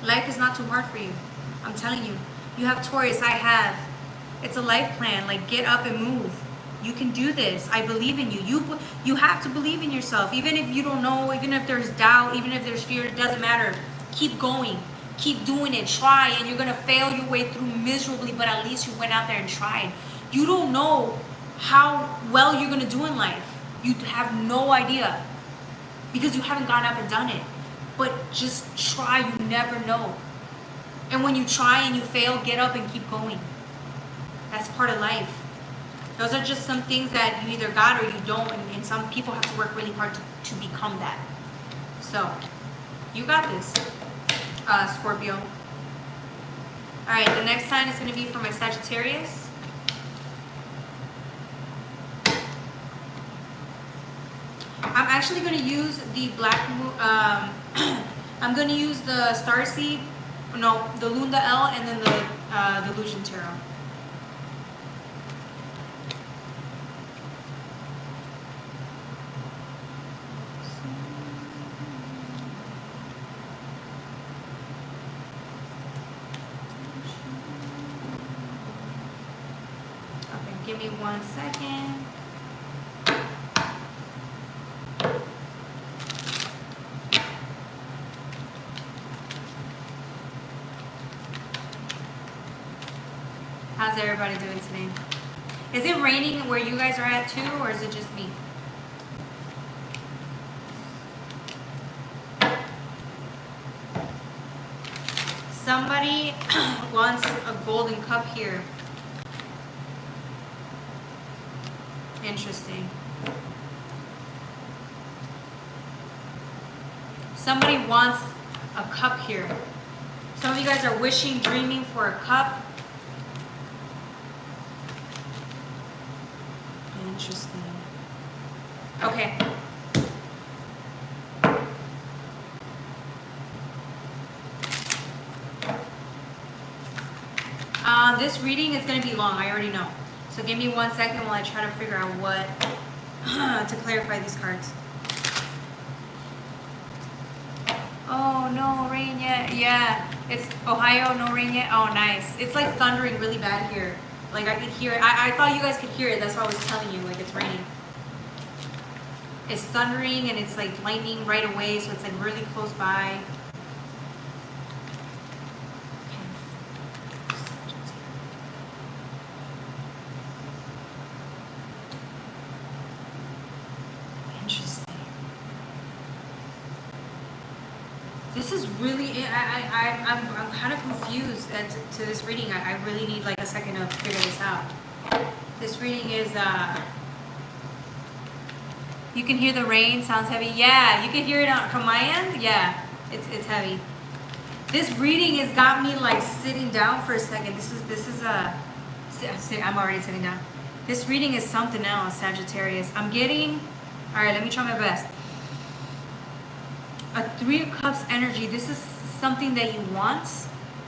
Life is not too hard for you. I'm telling you. You have Taurus, I have. It's a life plan. Like, get up and move. You can do this. I believe in you. You have to believe in yourself. Even if you don't know, even if there's doubt, even if there's fear, it doesn't matter. Keep going. Keep doing it. Try. And you're going to fail your way through miserably, but at least you went out there and tried. You don't know how well you're going to do in life. You have no idea because you haven't gone up and done it. But just try. You never know. And when you try and you fail, get up and keep going. That's part of life. Those are just some things that you either got or you don't, and some people have to work really hard to become that. So, you got this, Scorpio. All right, the next sign is going to be for my Sagittarius. I'm actually going to use the black, I'm going to use the Starseed, no, the Lunda L, and then the Delusion Tarot. Give me 1 second. How's everybody doing today? Is it raining where you guys are at too, or is it just me? Somebody wants a golden cup here. Interesting. Somebody wants a cup here. Some of you guys are wishing, dreaming for a cup. Interesting. Okay. This reading is going to be long. I already know. So give me 1 second while I try to figure out what to clarify these cards. Oh, no rain yet. Yeah, it's Ohio, no rain yet. Oh, nice. It's like thundering really bad here. Like I could hear it. I thought you guys could hear it. That's why I was telling you, like it's raining. It's thundering and it's like lightning right away. So it's like really close by. This is really, I'm kind of confused to this reading. I really need like a second to figure this out. This reading is, you can hear the rain, sounds heavy. Yeah, you can hear it from my end. Yeah, it's heavy. This reading has got me like sitting down for a second. I'm already sitting down. This reading is something else, Sagittarius. I'm getting, all right, let me try my best. A 3 of Cups energy. This is something that you want,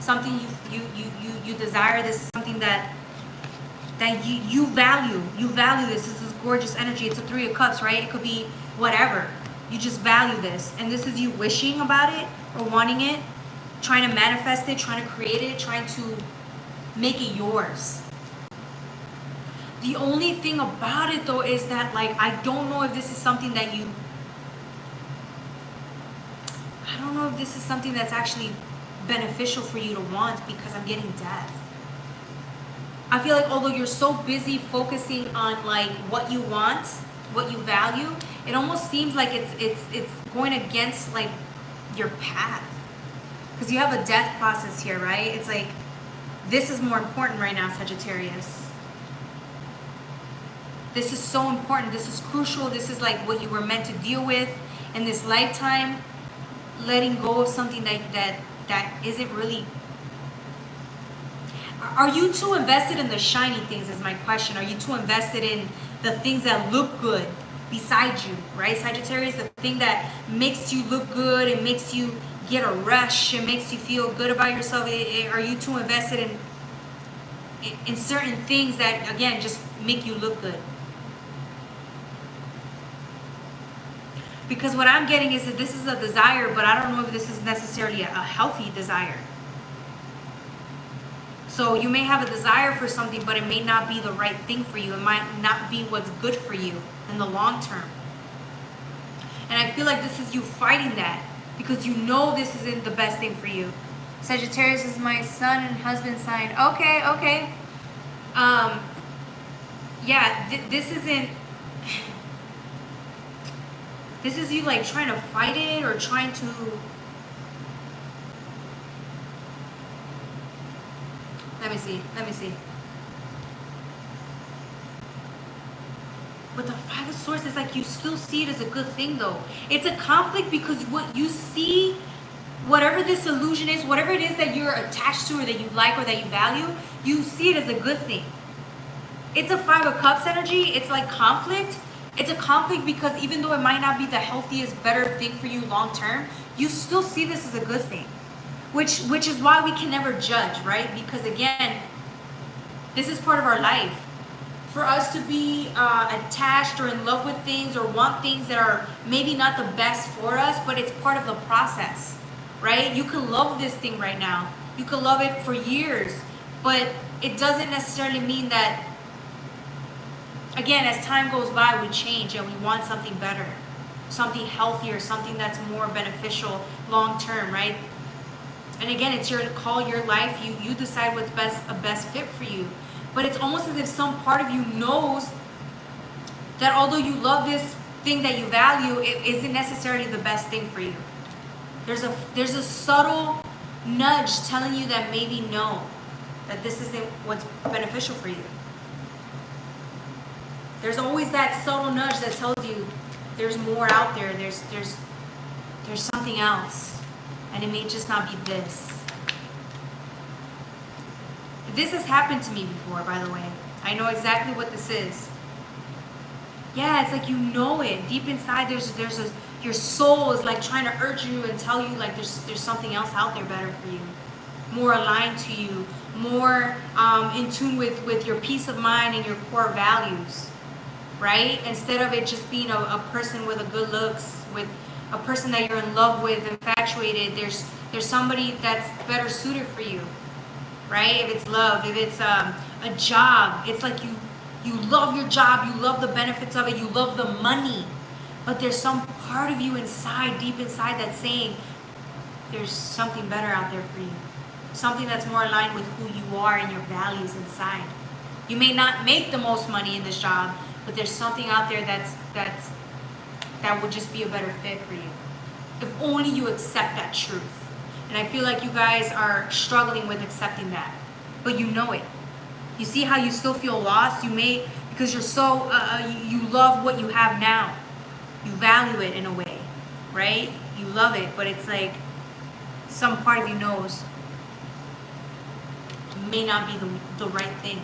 something you desire. This is something that you value. You value this. This is gorgeous energy. It's a 3 of Cups, right? It could be whatever. You just value this, and this is you wishing about it or wanting it, trying to manifest it, trying to create it, trying to make it yours. The only thing about it though is that like I don't know if this is something that you, I don't know if this is something that's actually beneficial for you to want, because I'm getting death. I feel like although you're so busy focusing on like what you want, what you value, it almost seems like it's going against like your path. Because you have a death process here, right? It's like this is more important right now, Sagittarius. This is so important. This is crucial. This is like what you were meant to deal with in this lifetime. Letting go of something that isn't really. Are you too invested in the shiny things is my question. Are you too invested in the things that look good beside you, right, Sagittarius? The thing that makes you look good and makes you get a rush and makes you feel good about yourself. Are you too invested in certain things that, again, just make you look good? Because what I'm getting is that this is a desire, but I don't know if this is necessarily a healthy desire. So you may have a desire for something, but it may not be the right thing for you. It might not be what's good for you in the long term. And I feel like this is you fighting that because you know this isn't the best thing for you. Sagittarius is my sun and husband sign. Okay. Yeah, this isn't... This is you like trying to fight it or trying to... Let me see. But the Five of Swords is like you still see it as a good thing though. It's a conflict because what you see, whatever this illusion is, whatever it is that you're attached to or that you like or that you value, you see it as a good thing. It's a Five of Cups energy. It's like conflict. It's a conflict because even though it might not be the healthiest, better thing for you long term, you still see this as a good thing. Which is why we can never judge, right? Because again, this is part of our life. For us to be attached or in love with things or want things that are maybe not the best for us, but it's part of the process, right? You can love this thing right now. You can love it for years, but it doesn't necessarily mean that, again, as time goes by, we change and we want something better, something healthier, something that's more beneficial long term, right? And again, it's your call, your life. You decide what's a best fit for you. But it's almost as if some part of you knows that although you love this thing that you value, it isn't necessarily the best thing for you. There's a subtle nudge telling you that maybe no, that this isn't what's beneficial for you. There's always that subtle nudge that tells you there's more out there. There's something else. And it may just not be this. This has happened to me before, by the way. I know exactly what this is. Yeah, it's like you know it. Deep inside, your soul is like trying to urge you and tell you like there's something else out there better for you. More aligned to you. More in tune with your peace of mind and your core values. Right? Instead of it just being a person with a good looks, with a person that you're in love with, infatuated, there's somebody that's better suited for you, right? If it's love, if it's a job, it's like you love your job, you love the benefits of it, you love the money, but there's some part of you inside, deep inside, that's saying there's something better out there for you, something that's more aligned with who you are and your values inside. You may not make the most money in this job, but there's something out there that would just be a better fit for you. If only you accept that truth. And I feel like you guys are struggling with accepting that. But you know it. You see how you still feel lost? You may, because you're so, you love what you have now. You value it in a way, right? You love it, but it's like some part of you knows it may not be the right thing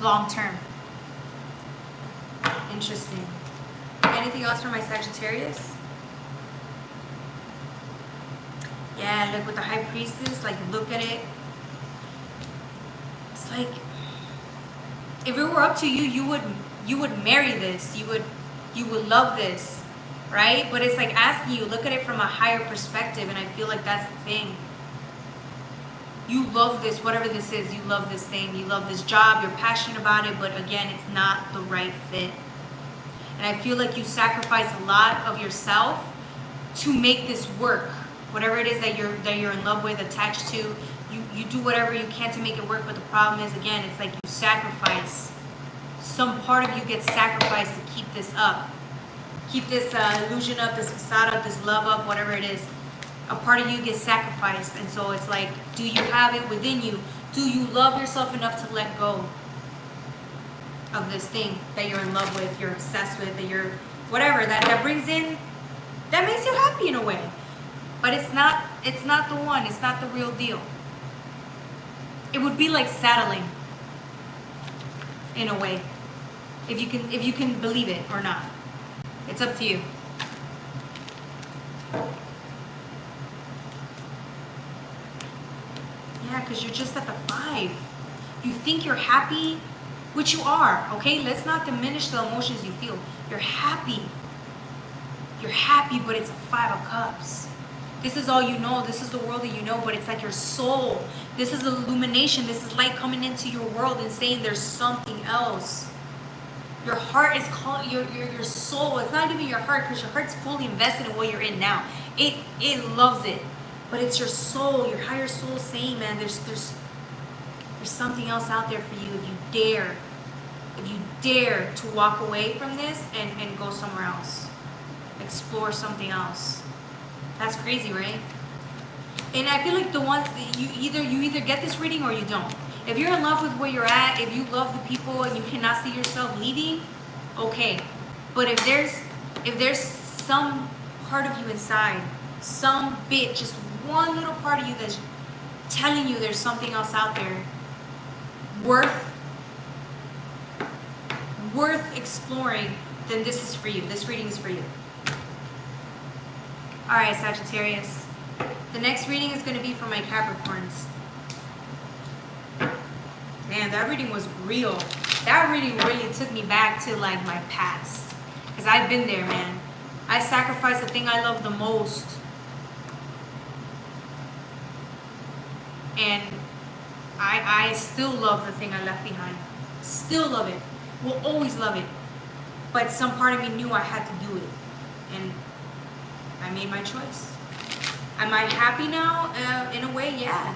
long term. Interesting. Anything else for my Sagittarius? Yeah, look with the High Priestess, like look at it. It's like if it were up to you, you would marry this. You would love this, right? But it's like asking you, look at it from a higher perspective, and I feel like that's the thing. you love this, whatever this is, you love this thing, you love this job, you're passionate about it, but again, it's not the right fit. And I feel like you sacrifice a lot of yourself to make this work. Whatever it is that you're in love with, attached to, you do whatever you can to make it work, but the problem is, again, it's like you sacrifice. Some part of you gets sacrificed to keep this up. Keep this illusion up, this facade up, this love up, whatever it is. A part of you gets sacrificed. And so it's like, do you have it within you? Do you love yourself enough to let go of this thing that you're in love with, you're obsessed with, that you're, whatever, that brings in, that makes you happy in a way. But it's not the one, it's not the real deal. It would be like settling, in a way. If you can believe it or not. It's up to you. Yeah, because you're just at the 5. You think you're happy, which you are, okay? Let's not diminish the emotions you feel. You're happy. You're happy, but it's a 5 of Cups. This is all you know. This is the world that you know, but it's like your soul. This is illumination. This is light coming into your world and saying there's something else. Your heart is calling, your soul. It's not even your heart, because your heart's fully invested in what you're in now. It loves it. But it's your soul, your higher soul saying, man, there's something else out there for you if you dare to walk away from this and go somewhere else. Explore something else. That's crazy, right? And I feel like the ones that you either get this reading or you don't. If you're in love with where you're at, if you love the people and you cannot see yourself leaving, okay. But if there's some part of you inside, some bit, just one little part of you that's telling you there's something else out there worth exploring, then this is for you. This reading is for you. All right, Sagittarius. The next reading is going to be for my Capricorns. Man, that reading was real. That reading really took me back to like my past. Because I've been there, man. I sacrificed the thing I love the most. And I still love the thing I left behind. Still love it. Will always love it. But some part of me knew I had to do it. And I made my choice. Am I happy now? In a way, yeah.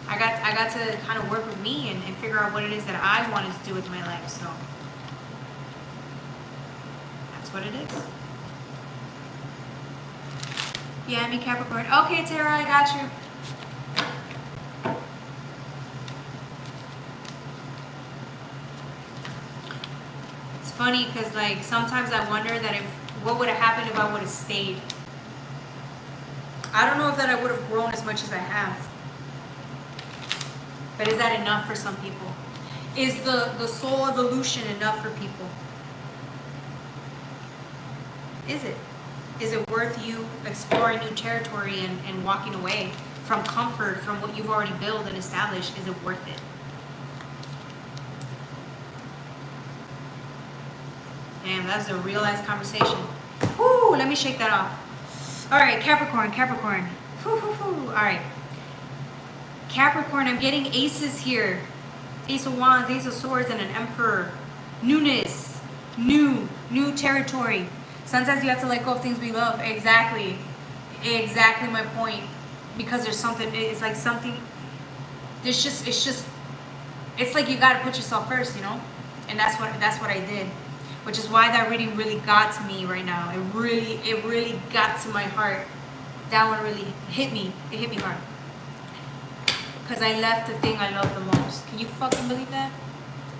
I got to kind of work with me and figure out what it is that I wanted to do with my life. So that's what it is. Yeah, me Capricorn. Okay, Tara, I got you. It's funny because like sometimes I wonder that what would have happened if I would have stayed. I don't know if that I would have grown as much as I have. But is that enough for some people? Is the soul evolution enough for people? Is it? Is it worth you exploring new territory and walking away from comfort, from what you've already built and established? Is it worth it? Damn, that's a real-ass conversation. Woo, let me shake that off. All right, Capricorn. Whew. All right. Capricorn, I'm getting aces here. Ace of Wands, Ace of Swords, and an Emperor. Newness. New territory. Sometimes you have to let go of things we love. Exactly my point. Because there's something, it's like something, it's like you gotta put yourself first, you know? And that's what I did. Which is why that reading really got to me right now. It really got to my heart. That one really hit me. It hit me hard. Because I left the thing I love the most. Can you fucking believe that?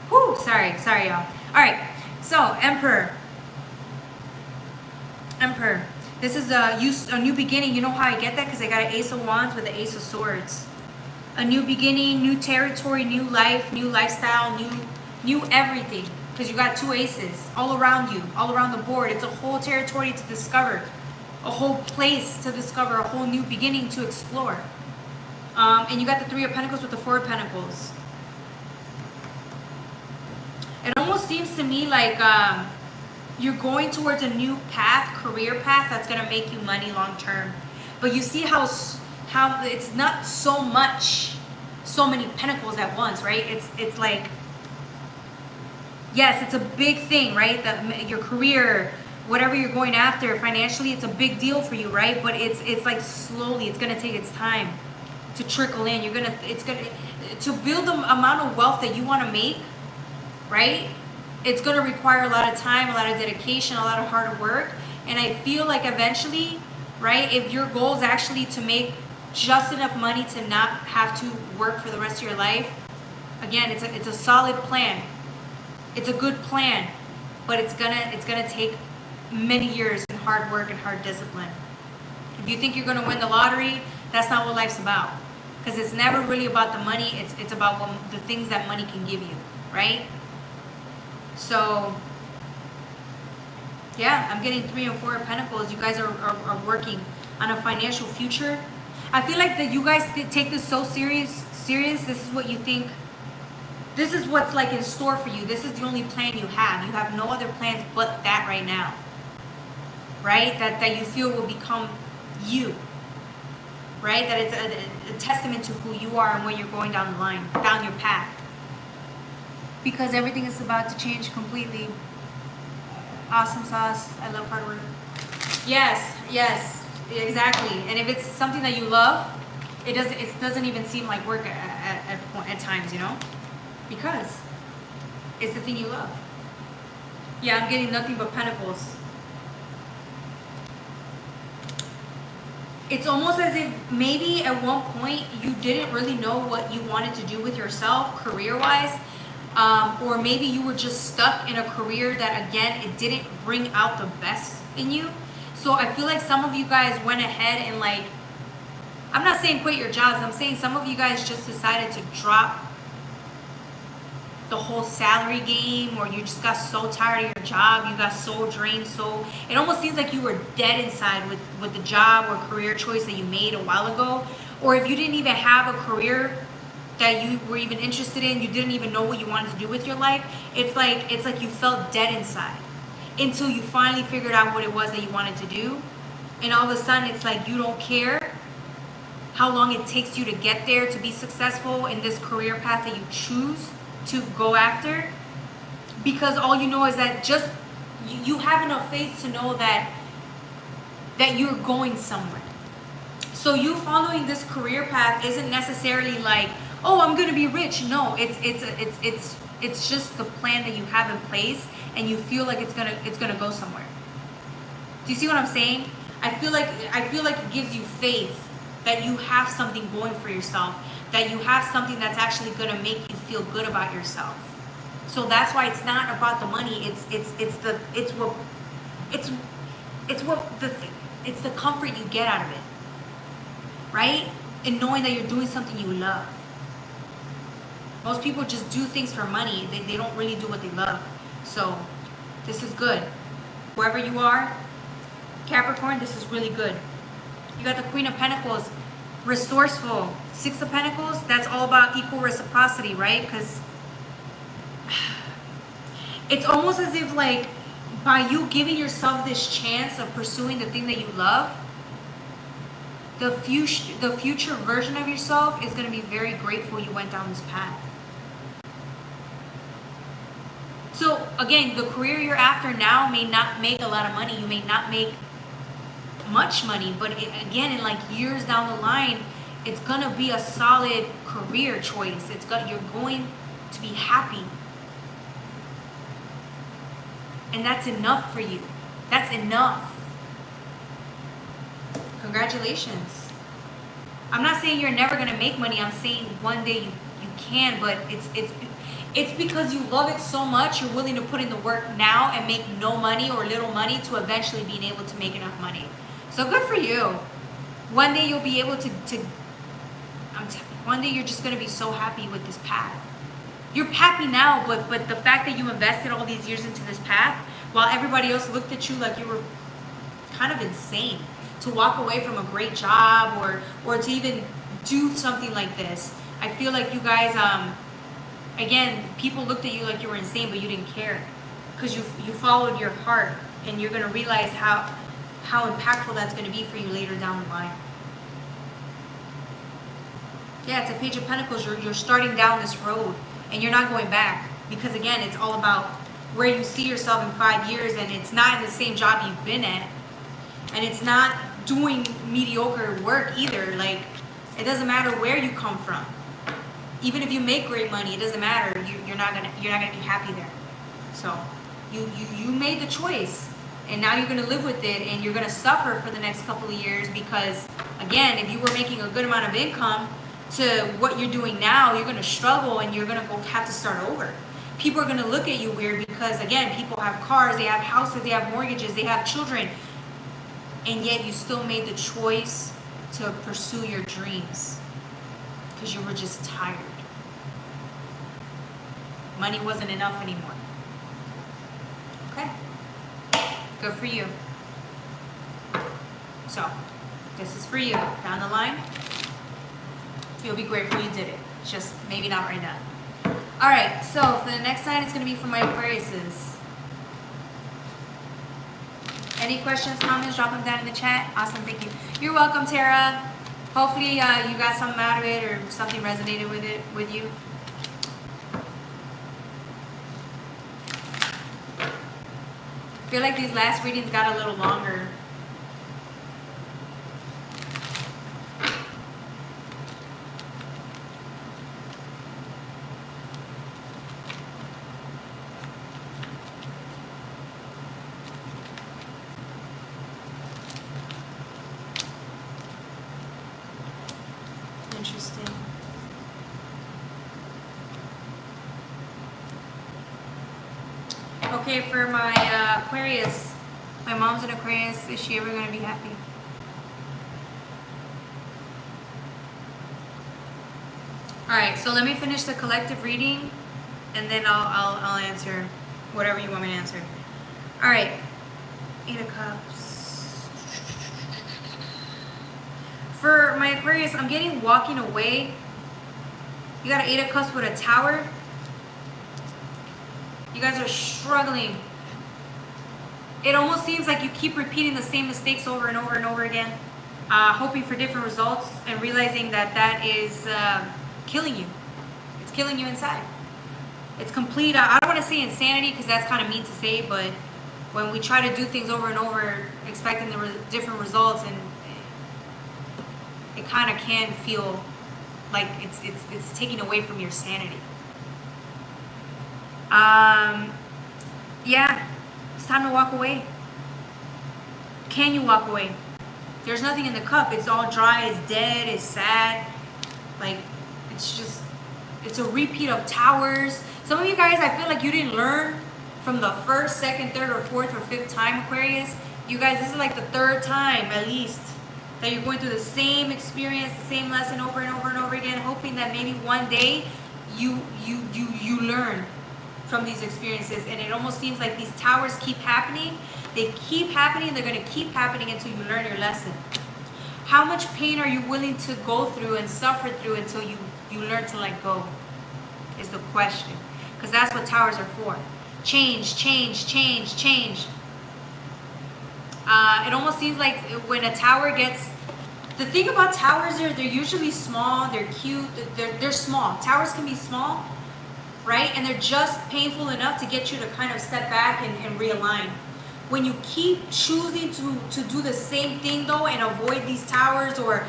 Whew, sorry y'all. Alright, so Emperor. This is a new beginning. You know how I get that? Because I got an Ace of Wands with an Ace of Swords. A new beginning, new territory, new life, new lifestyle, new everything. Because you got 2 aces all around you, all around the board. It's a whole territory to discover. A whole place to discover, a whole new beginning to explore. And you got the 3 of Pentacles with the 4 of Pentacles. It almost seems to me like you're going towards a new path, career path, that's going to make you money long term. But you see how how it's not so many pentacles at once, right? It's like, yes, it's a big thing, right? That your career, whatever you're going after financially, it's a big deal for you, right? But it's like slowly, it's gonna take its time to trickle in. It's gonna to build the amount of wealth that you want to make, right? It's gonna require a lot of time, a lot of dedication, a lot of hard work. And I feel like eventually, right, if your goal is actually to make just enough money to not have to work for the rest of your life, again, it's a solid plan. It's a good plan, but it's gonna take many years and hard work and hard discipline. If you think you're gonna win the lottery, that's not what life's about. Because it's never really about the money. It's about the things that money can give you, right? So yeah, I'm getting 3 and 4 of Pentacles. You guys are working on a financial future. I feel like that you guys take this so serious. This is what you think. This is what's like in store for you. This is the only plan you have. You have no other plans but that right now. Right? That you feel will become you. Right? That it's a testament to who you are and where you're going down the line, down your path. Because everything is about to change completely. Awesome sauce. I love hard work. Yes, exactly. And if it's something that you love, it doesn't even seem like work at times, you know? Because it's the thing you love. Yeah, I'm getting nothing but pentacles. It's almost as if maybe at one point you didn't really know what you wanted to do with yourself career-wise. Or maybe you were just stuck in a career that, again, it didn't bring out the best in you. So I feel like some of you guys went ahead and, like, I'm not saying quit your jobs. I'm saying some of you guys just decided to drop the whole salary game, or you just got so tired of your job, you got so drained, so it almost seems like you were dead inside with the job or career choice that you made a while ago. Or if you didn't even have a career that you were even interested in, you didn't even know what you wanted to do with your life, it's like you felt dead inside until you finally figured out what it was that you wanted to do. And all of a sudden it's like you don't care how long it takes you to get there, to be successful in this career path that you choose to go after, because all you know is that just you have enough faith to know that you're going somewhere. So you following this career path isn't necessarily like, oh, I'm gonna be rich. No, it's just the plan that you have in place, and you feel like it's gonna go somewhere. Do you see what I'm saying? I feel like it gives you faith that you have something going for yourself, that you have something that's actually gonna make you feel good about yourself. So that's why it's not about the money. It's the comfort you get out of it, right? And knowing that you're doing something you love. Most people just do things for money. They don't really do what they love. So this is good. Wherever you are, Capricorn, this is really good. You got the Queen of Pentacles, resourceful. 6 of Pentacles, that's all about equal reciprocity, right? Because it's almost as if, like, by you giving yourself this chance of pursuing the thing that you love, the future version of yourself is going to be very grateful you went down this path. So again, the career you're after now may not make a lot of money. You may not make much money, but again, in like years down the line, it's going to be a solid career choice. You're going to be happy. And that's enough for you. That's enough. Congratulations. I'm not saying you're never going to make money. I'm saying one day you can, but it's because you love it so much, you're willing to put in the work now and make no money or little money to eventually being able to make enough money. So good for you. One day you'll be able to one day you're just going to be so happy with this path. You're happy now, but the fact that you invested all these years into this path, while everybody else looked at you like you were kind of insane to walk away from a great job or to even do something like this. I feel like you guys, again, people looked at you like you were insane, but you didn't care because you followed your heart, and you're going to realize how impactful that's going to be for you later down the line. Yeah, it's a Page of Pentacles. You're starting down this road and you're not going back. Because again, it's all about where you see yourself in 5 years, and it's not in the same job you've been at. And it's not doing mediocre work either. Like, it doesn't matter where you come from. Even if you make great money, it doesn't matter. You're not gonna be happy there. So you made the choice, and now you're gonna live with it, and you're gonna suffer for the next couple of years because, again, if you were making a good amount of income to what you're doing now, you're gonna struggle and you're gonna go have to start over. People are gonna look at you weird because, again, people have cars, they have houses, they have mortgages, they have children, and yet you still made the choice to pursue your dreams because you were just tired. Money wasn't enough anymore. Okay, good for you. So this is for you. Down the line, you'll be grateful you did it. Just maybe not right now. All right, so for the next sign, it's going to be for my Aquariuses. Any questions, comments, drop them down in the chat. Awesome, thank you. You're welcome, Tara. Hopefully you got something out of it or something resonated with you. I feel like these last readings got a little longer. Interesting. Okay, for my Aquarius, my mom's an Aquarius. Is she ever going to be happy? All right, so let me finish the collective reading, and then I'll answer whatever you want me to answer. All right, 8 of Cups. For my Aquarius, I'm getting walking away. You got an 8 of Cups with a Tower. You guys are struggling. It almost seems like you keep repeating the same mistakes over and over and over again, hoping for different results and realizing that that is killing you. It's killing you inside. It's complete, I don't want to say insanity because that's kind of mean to say, but when we try to do things over and over expecting the different results, and it kind of can feel like it's taking away from your sanity. Yeah, it's time to walk away. Can you walk away? There's nothing in the cup. It's all dry, it's dead, it's sad. Like, it's a repeat of Towers. Some of you guys, I feel like you didn't learn from the first, second, third, or fourth, or fifth time, Aquarius. You guys, this is like the third time, at least, that you're going through the same experience, the same lesson over and over and over again, hoping that maybe one day you learn from these experiences. And it almost seems like these Towers keep happening. They keep happening. They're going to keep happening until you learn your lesson. How much pain are you willing to go through and suffer through until you learn to let go is the question. Because that's what Towers are for. Change, change, change, change. It almost seems like when a Tower gets... The thing about Towers, they're usually small, they're cute, they're small. Towers can be small, right? And they're just painful enough to get you to kind of step back and realign. When you keep choosing to do the same thing though and avoid these Towers or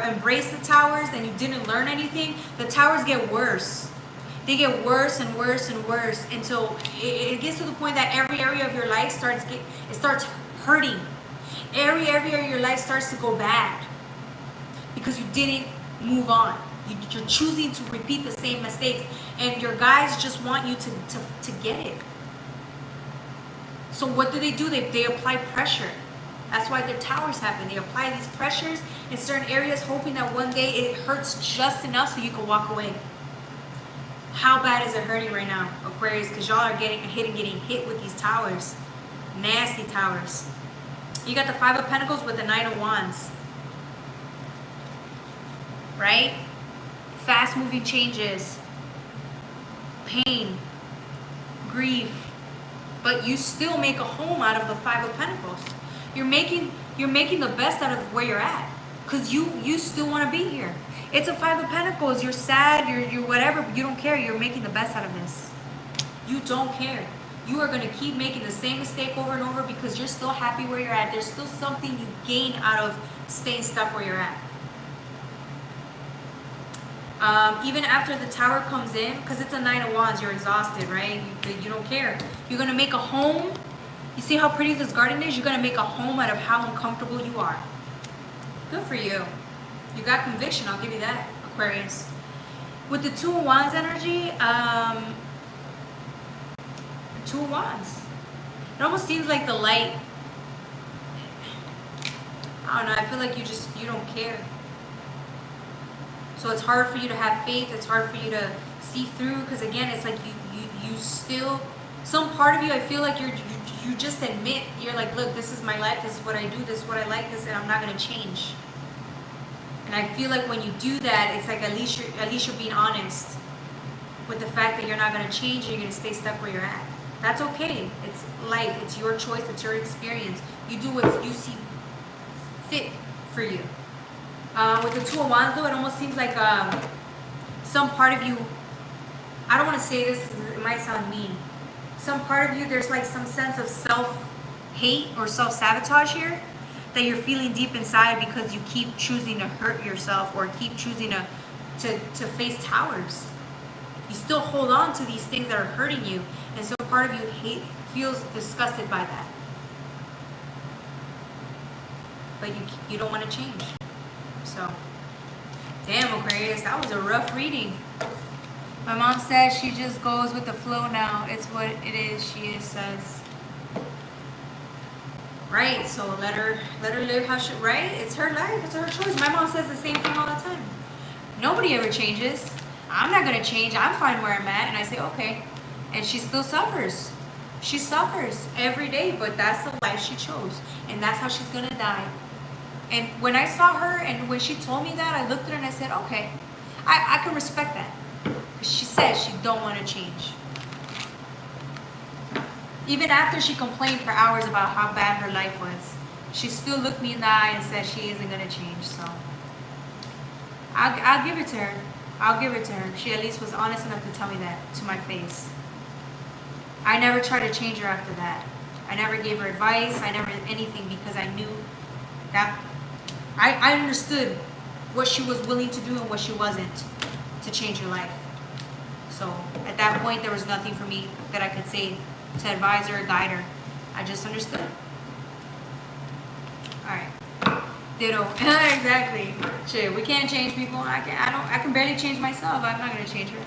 embrace the Towers and you didn't learn anything, the Towers get worse. They get worse and worse and worse until it gets to the point that every area of your life starts hurting. Every area of your life starts to go bad because you didn't move on. You're choosing to repeat the same mistakes, and your guys just want you to get it. So what do? They apply pressure. That's why their Towers happen. They apply these pressures in certain areas, hoping that one day it hurts just enough so you can walk away. How bad is it hurting right now, Aquarius? Because y'all are getting hit with these Towers. Nasty Towers. You got the 5 of Pentacles with the 9 of Wands. Right? Fast moving changes. Pain. Grief. But you still make a home out of the 5 of Pentacles. You're making the best out of where you're at. Because you still want to be here. It's a Five of Pentacles. You're sad, you're whatever, but you don't care. You're making the best out of this. You don't care. You are going to keep making the same mistake over and over because you're still happy where you're at. There's still something you gain out of staying stuck where you're at. Even after the Tower comes in, because it's a Nine of Wands, you're exhausted, right? You don't care. You're going to make a home. You see how pretty this garden is? You're going to make a home out of how uncomfortable you are. Good for you. You got conviction, I'll give you that, Aquarius. With the Two of Wands energy, Two of Wands. It almost seems like the light, I don't know, I feel like you don't care. So it's hard for you to have faith, it's hard for you to see through, because again, it's like you still, some part of you, I feel like you just admit, you're like, look, this is my life, this is what I do, this is what I like, this, and I'm not going to change. And I feel like when you do that, it's like at least you're being honest with the fact that you're not going to change, you're going to stay stuck where you're at. That's okay. It's life. It's your choice. It's your experience. You do what you see fit for you. With the Two of Wands, though, it almost seems like some part of you, I don't want to say this, it might sound mean. Some part of you, there's like some sense of self-hate or self-sabotage here that you're feeling deep inside because you keep choosing to hurt yourself or keep choosing to face towers. You still hold on to these things that are hurting you, and so part of you feels disgusted by that. But you don't want to change. So, damn, Aquarius, that was a rough reading. My mom says she just goes with the flow now. It's what it is, says. Right, so let her live how she, right? It's her life, it's her choice. My mom says the same thing all the time. Nobody ever changes. I'm not going to change. I'm fine where I'm at. And I say, okay. And she still suffers. She suffers every day, but that's the life she chose. And that's how she's going to die. And when I saw her and when she told me that, I looked at her and I said, okay, I can respect that. Because she says she don't want to change. Even after she complained for hours about how bad her life was, she still looked me in the eye and said she isn't going to change. So I'll give it to her. I'll give it to her. She at least was honest enough to tell me that to my face. I never tried to change her after that. I never gave her advice. I never did anything because I knew that I understood what she was willing to do and what she wasn't to change her life. So at that point, there was nothing for me that I could say to advise her or guide her. I just understood. All right. Ditto. Exactly. Shit, we can't change people. I can barely change myself. I'm not gonna change her.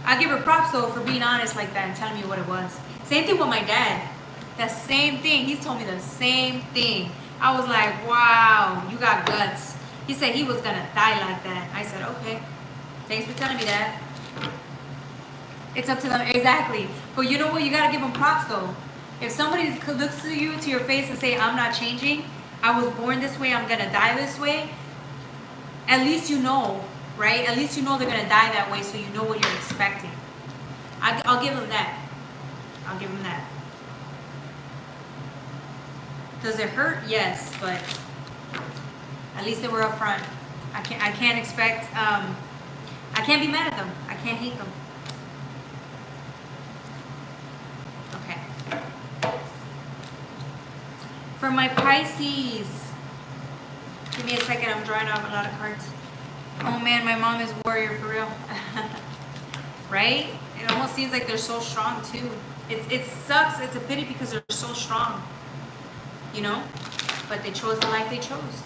I give her props though for being honest like that and telling me what it was. Same thing with my dad. That same thing. He's told me the same thing. I was like, wow, you got guts. He said he was gonna die like that. I said, okay. Thanks for telling me that. It's up to them. Exactly. But you know what? You gotta give them props though. If somebody looks to you, to your face and say, I'm not changing, I was born this way, I'm gonna die this way, at least you know, right? At least you know they're gonna die that way, so you know what you're expecting. I'll give them that. I'll give them that. Does it hurt? Yes, but at least they were upfront. I can't expect, I can't be mad at them. I can't hate them. Okay. For my Pisces, give me a second, I'm drawing off a lot of cards. Oh man, my mom is warrior for real. Right? It almost seems like they're so strong too. It sucks, it's a pity because they're so strong. You know? But they chose the life they chose.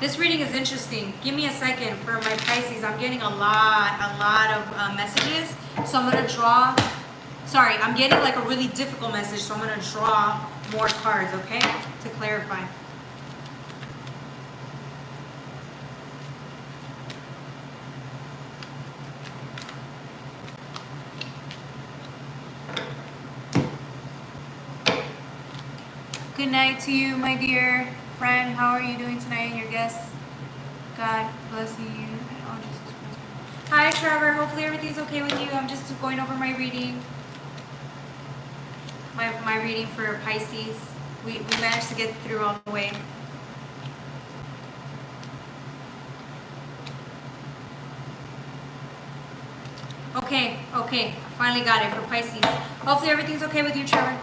This reading is interesting. Give me a second for my Pisces. I'm getting a lot of messages. So I'm going to draw. Sorry, I'm getting like a really difficult message. So I'm going to draw more cards, okay? To clarify. Good night to you, my dear friend. How are you doing tonight and your guests? God bless you. Oh, Jesus Christ. Hi, Trevor. Hopefully everything's okay with you. I'm just going over my reading. My reading for Pisces. We managed to get through all the way. Okay. Finally got it for Pisces. Hopefully everything's okay with you, Trevor.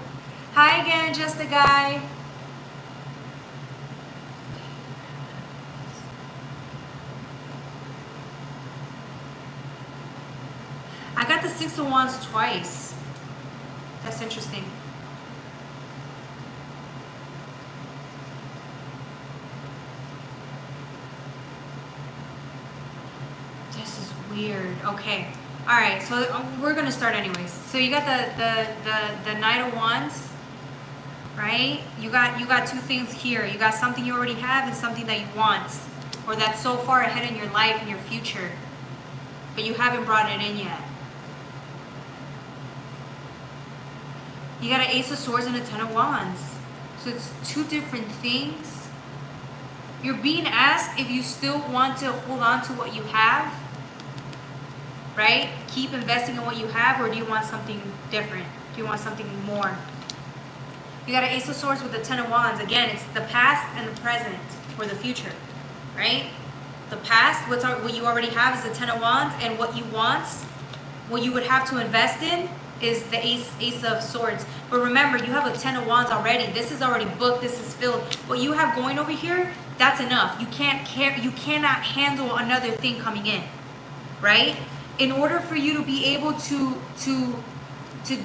Hi again, just a guy. I got the Six of Wands twice. That's interesting. This is weird. Okay. All right. So we're gonna start anyways. So you got the Knight of Wands, right? You got two things here. You got something you already have and something that you want, or that's so far ahead in your life and your future, but you haven't brought it in yet. You got an Ace of Swords and a Ten of Wands. So it's two different things. You're being asked if you still want to hold on to what you have, right? Keep investing in what you have, or do you want something different? Do you want something more? You got an Ace of Swords with the Ten of Wands. Again, it's the past and the present, or the future, right? The past, what you already have is the Ten of Wands, and what you want, what you would have to invest in, is the Ace of Swords. But remember, you have a Ten of Wands already. This is already booked. This is filled. What you have going over here, that's enough. You cannot handle another thing coming in, right? In order for you to be able to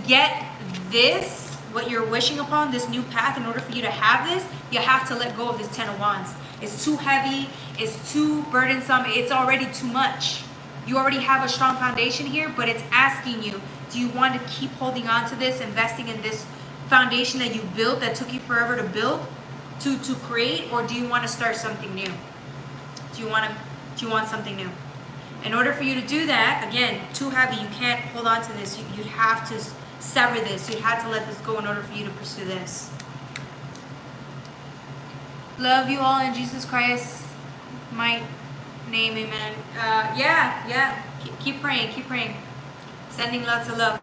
get this, what you're wishing upon, this new path, in order for you to have this, you have to let go of this Ten of Wands. It's too heavy. It's too burdensome. It's already too much. You already have a strong foundation here, but it's asking you, do you want to keep holding on to this, investing in this foundation that you built, that took you forever to build, to create, or do you want to start something new? Do you want something new? In order for you to do that, again, too heavy, you can't hold on to this. You'd have to sever this. You'd have to let this go in order for you to pursue this. Love you all in Jesus Christ. My name, amen. Yeah. Keep praying. Sending lots of love.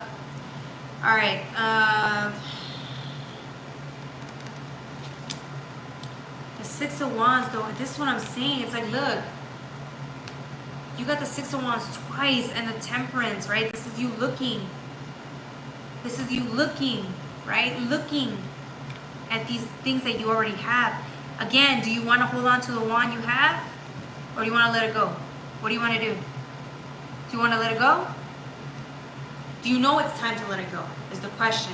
All right. The Six of Wands, though. This is what I'm saying. It's like, look. You got the Six of Wands twice, and the Temperance, right? This is you looking. Right? Looking at these things that you already have. Again, do you want to hold on to the wand you have? Or do you want to let it go? What do you want to do? Do you want to let it go? Do you know it's time to let it go? Is the question.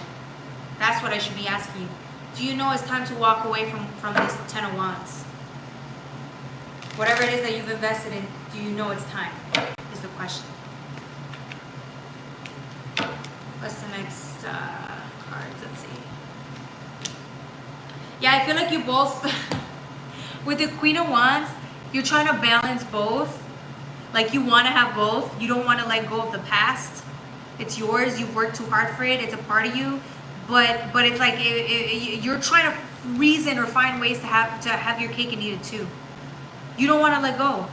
That's what I should be asking you. Do you know it's time to walk away from this Ten of Wands? Whatever it is that you've invested in, do you know it's time? Is the question. What's the next cards? Let's see. Yeah, I feel like you both, with the Queen of Wands, you're trying to balance both. Like you want to have both. You don't want to let go of the past. It's yours. You've worked too hard for it. It's a part of you. But it's like you're trying to reason or find ways to have your cake and eat it too. You don't want to let go.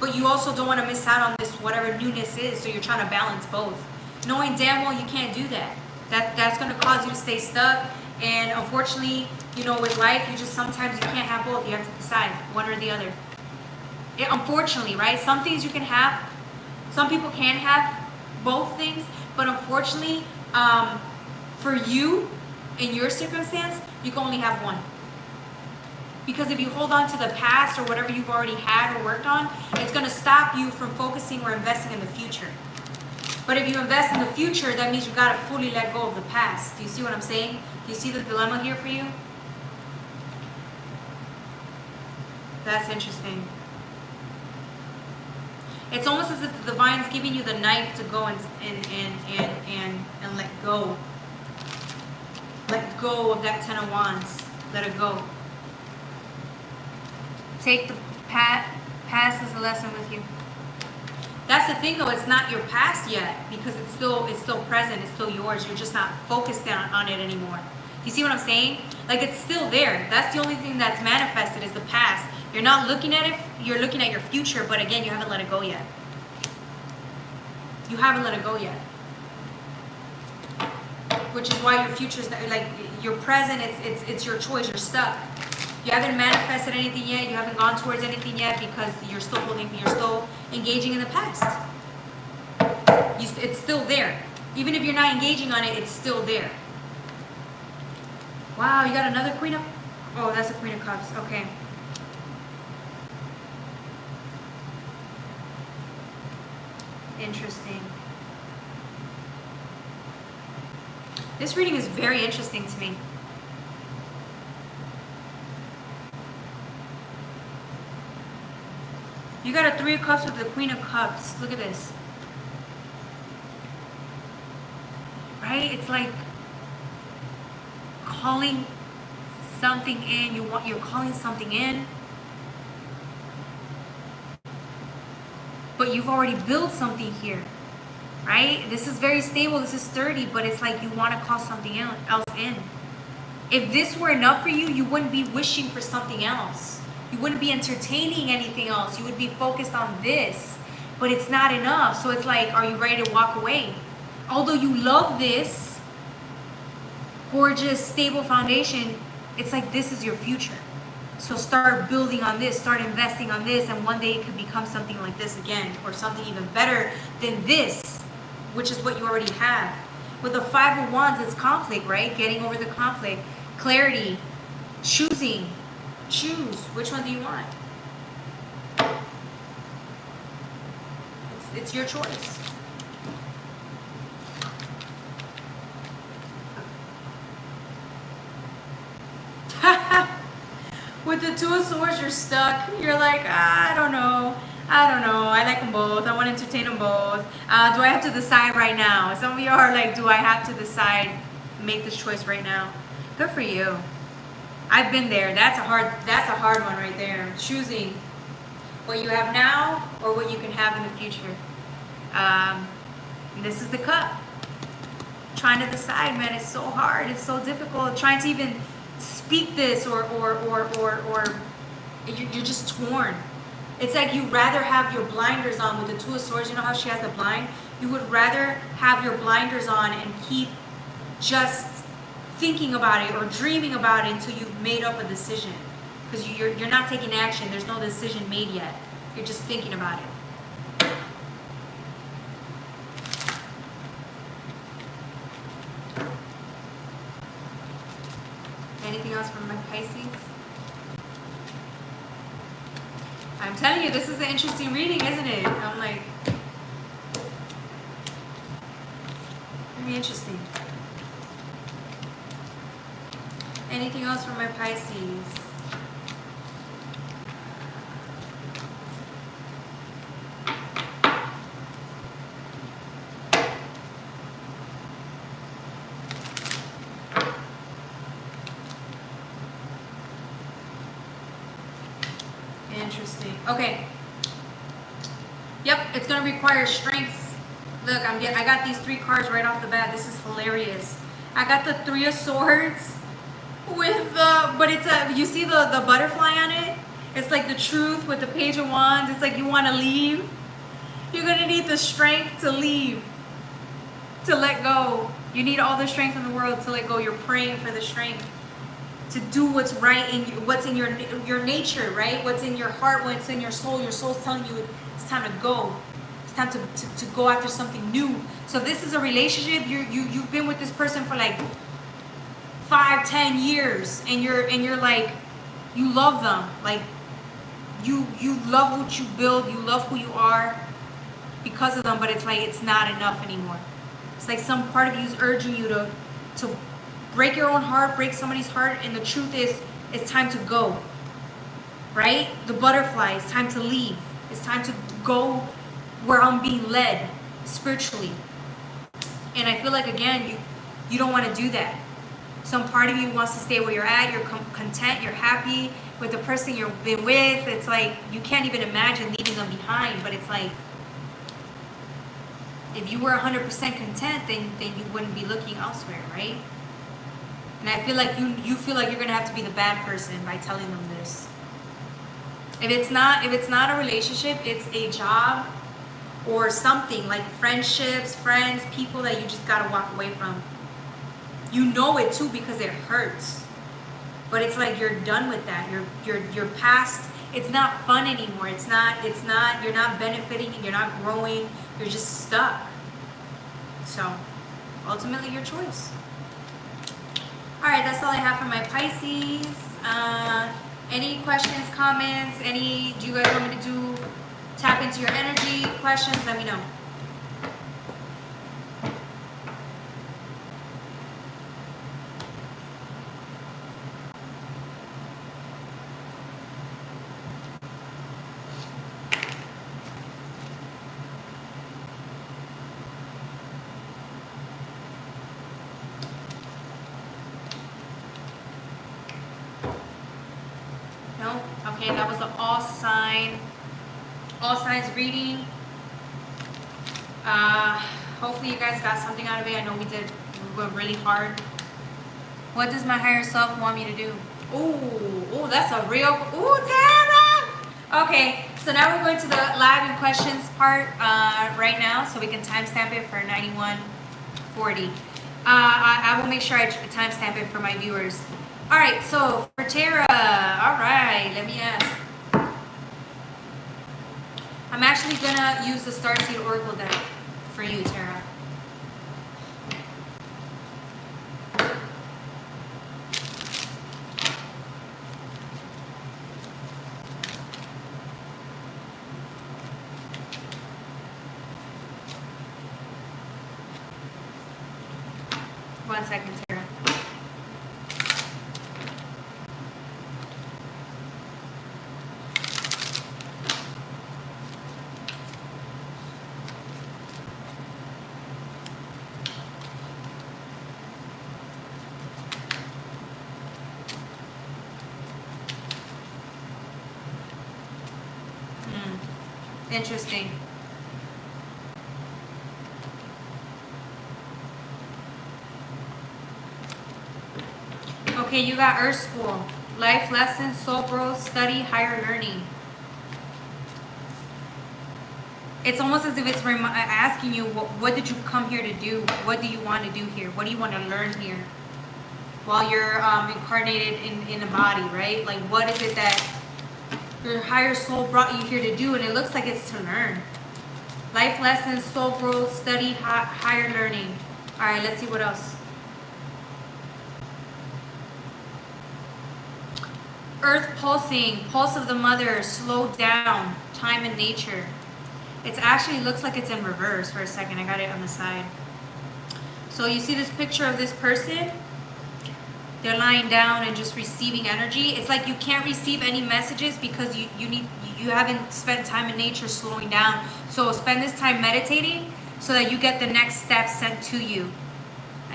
But you also don't want to miss out on this whatever newness is. So you're trying to balance both. Knowing damn well you can't do that. That's going to cause you to stay stuck. And unfortunately, you know, with life, sometimes you can't have both. You have to decide one or the other. Unfortunately, right? Some things you can have. Some people can have both things. But unfortunately, for you, in your circumstance, you can only have one. Because if you hold on to the past or whatever you've already had or worked on, it's going to stop you from focusing or investing in the future. But if you invest in the future, that means you got to fully let go of the past. Do you see what I'm saying? Do you see the dilemma here for you? That's interesting. It's almost as if the divine's giving you the knife to go and let go. Let go of that Ten of Wands. Let it go. Take the past as a lesson with you. That's the thing, though. It's not your past yet because it's still present. It's still yours. You're just not focused on it anymore. You see what I'm saying? Like it's still there. That's the only thing that's manifested is the past. You're not looking at it. You're looking at your future, but again, you haven't let it go yet. You haven't let it go yet. Which is why your future's like your present, it's your choice. You're stuck. You haven't manifested anything yet. You haven't gone towards anything yet because you're still engaging in the past. It's still there. Even if you're not engaging on it, it's still there. Wow, you got another Queen of... Oh, that's a Queen of Cups. Okay. Interesting. This reading is very interesting to me. You got a Three of Cups with the Queen of Cups. Look at this. Right? It's like calling something in. You're calling something in. But you've already built something here. Right? This is very stable. This is sturdy, but it's like you want to call something else in. If this were enough for you, you wouldn't be wishing for something else. You wouldn't be entertaining anything else. You would be focused on this, but it's not enough. So it's like, are you ready to walk away? Although you love this gorgeous, stable foundation, it's like this is your future. So start building on this, start investing on this, and one day it could become something like this again, or something even better than this, which is what you already have. With the Five of Wands, it's conflict, right? Getting over the conflict, clarity, choosing. Choose. Which one do you want? It's your choice. With the Two of Swords, you're stuck. You're like, I don't know. I like them both. I want to entertain them both. Do I have to decide right now? Some of you are like, do I have to decide, make this choice right now? Good for you. I've been there. That's a hard one right there. Choosing what you have now or what you can have in the future. This is the Cup. Trying to decide, man, it's so hard. It's so difficult. Trying to even speak this or you're just torn. It's like you'd rather have your blinders on with the Two of Swords. You know how she has the blind? You would rather have your blinders on and keep just thinking about it or dreaming about it until you've made up a decision. Because you're not taking action. There's no decision made yet. You're just thinking about it. Anything else from my Pisces? I'm telling you, this is an interesting reading, isn't it? I'm like, very interesting. Anything else from my Pisces? Interesting. Okay. Yep, it's gonna require strength. Look, I got these three cards right off the bat. This is hilarious. I got the Three of Swords with the, but it's a, you see the butterfly on it? It's like the Truth with the Page of Wands. It's like you want to leave. You're gonna need the strength to leave, to let go. You need all the strength in the world to let go. You're praying for the strength to do what's right in what's in your nature, right? What's in your heart, what's in your soul. Your soul's telling you it's time to go. It's time to go after something new. So this is a relationship. You've been with this person for like 5-10 years, and you're like, you love them, like you love what you build, you love who you are because of them, but it's like it's not enough anymore. It's like some part of you is urging you to break your own heart, break somebody's heart, and the truth is, it's time to go, right? The butterfly, it's time to leave. It's time to go where I'm being led spiritually. And I feel like, again, you don't want to do that. Some part of you wants to stay where you're at. You're content, you're happy with the person you've been with. It's like, you can't even imagine leaving them behind, but it's like, if you were 100% content, then you wouldn't be looking elsewhere, right? And I feel like you feel like you're gonna have to be the bad person by telling them this. If it's not a relationship, it's a job or something like friendships, friends, people that you just got to walk away from. You know it too because it hurts. But it's like you're done with that. You're past. It's not fun anymore. It's not, you're not benefiting, you're not growing, you're just stuck. So, ultimately your choice. All right, that's all I have for my Pisces. Any questions, comments, do you guys want me to tap into your energy questions? Let me know. No? Okay, that was the all signs reading. Hopefully you guys got something out of it. I know we went really hard. What does my higher self want me to do? Ooh, that's a real, Tara! Okay, so now we're going to the live and questions part right now, so we can timestamp it for 91:40. I will make sure I timestamp it for my viewers. All right, so for Tara, all right, let me ask. I'm actually gonna use the Starseed Oracle deck for you, Tara. One second, Tara. Interesting. Okay, you got Earth School. Life lessons, soul growth, study, higher learning. It's almost as if it's asking you, what did you come here to do? What do you want to do here? What do you want to learn here? While you're incarnated in a body, right? Like, what is it that your higher soul brought you here to do? And it looks like it's to learn. Life lessons, soul growth, study, higher learning. All right, let's see what else. Earth pulsing, pulse of the mother, slow down, time and nature. It actually looks like it's in reverse for a second. I got it on the side. So you see this picture of this person? They're lying down and just receiving energy. It's like you can't receive any messages because you haven't spent time in nature slowing down. So spend this time meditating so that you get the next step sent to you.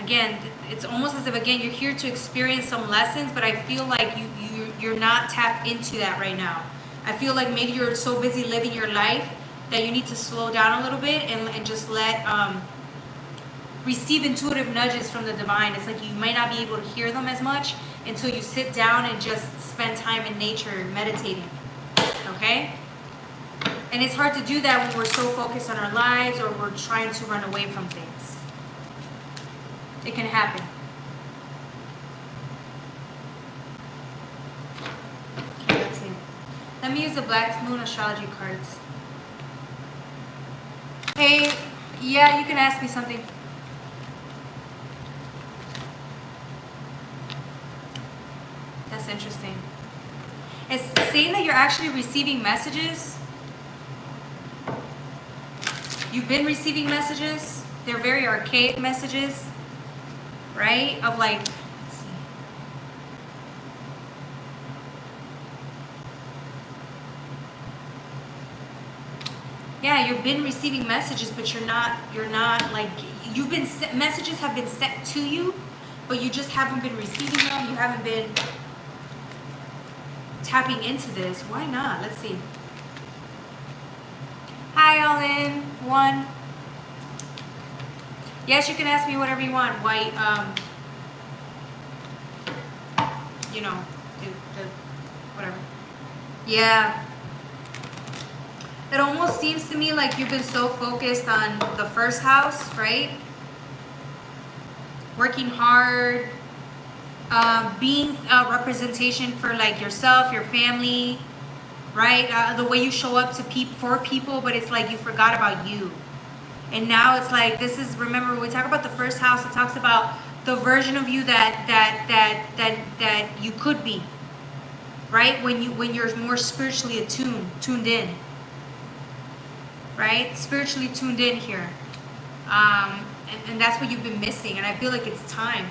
Again, it's almost as if, again, you're here to experience some lessons, but I feel like you're not tapped into that right now. I feel like maybe you're so busy living your life that you need to slow down a little bit and just let receive intuitive nudges from the divine. It's like you might not be able to hear them as much until you sit down and just spend time in nature meditating. Okay? And it's hard to do that when we're so focused on our lives or we're trying to run away from things. It can happen. Okay, let's see. Let me use the Black Moon Astrology cards. Hey, yeah, you can ask me something. That's interesting. It's saying that you're actually receiving messages. You've been receiving messages. They're very archaic messages, right? Of like, let's see. Yeah, you've been receiving messages, but you're not like, messages have been sent to you, but you just haven't been receiving them. You haven't been tapping into this. Why not? Let's see. Hi, all in one. Yes, you can ask me whatever you want. White, you know, whatever. Yeah. It almost seems to me like you've been so focused on the first house, right? Working hard, being a representation for like yourself, your family, right? The way you show up to for people, but it's like you forgot about you. And now it's like, this is, remember when we talk about the first house, it talks about the version of you that you could be, right? When you're more spiritually tuned in, right? Spiritually tuned in here. And that's what you've been missing. And I feel like it's time,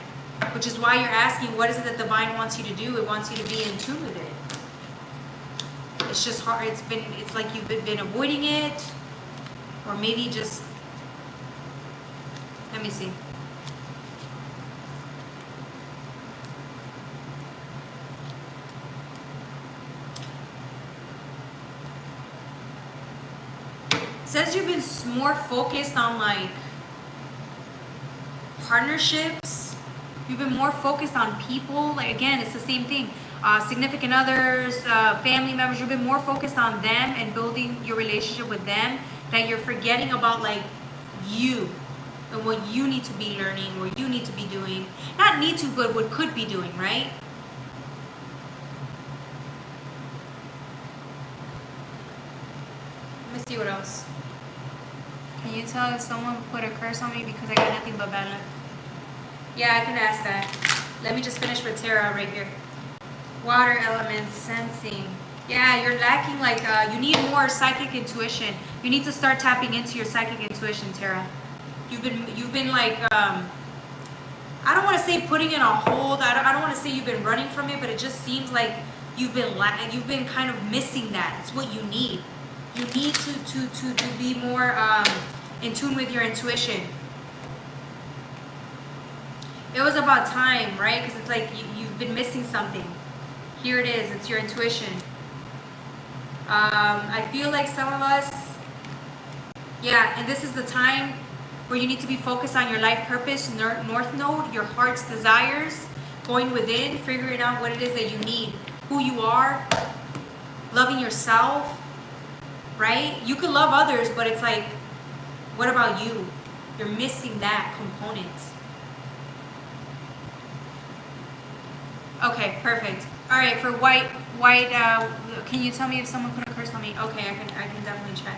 which is why you're asking, what is it that divine wants you to do? It wants you to be in tune with it. It's just hard. It's like you've been avoiding it, or maybe just, let me see. It says you've been more focused on like partnerships. You've been more focused on people. Like, again, it's the same thing. Significant others, family members. You've been more focused on them and building your relationship with them, that you're forgetting about like you and what you need to be learning, what you need to be doing. Not need to, but what could be doing, right? Let me see what else. Can you tell if someone put a curse on me because I got nothing but bad luck? Yeah, I can ask that. Let me just finish with Tara right here. Water element, sensing. Yeah, you're lacking like, you need more psychic intuition. You need to start tapping into your psychic intuition, Tara. You've been like, I don't want to say putting it on hold. I don't want to say you've been running from it, but it just seems like you've been kind of missing that. It's what you need. You need to be more in tune with your intuition. It was about time, right? Because it's like you've been missing something. Here it is. It's your intuition. I feel like some of us, yeah, and this is the time where you need to be focused on your life purpose, North Node, your heart's desires, going within, figuring out what it is that you need, who you are, loving yourself, right? You can love others, but it's like, what about you? You're missing that component. Okay, perfect. All right, for white, can you tell me if someone put a curse on me? Okay, I can definitely check.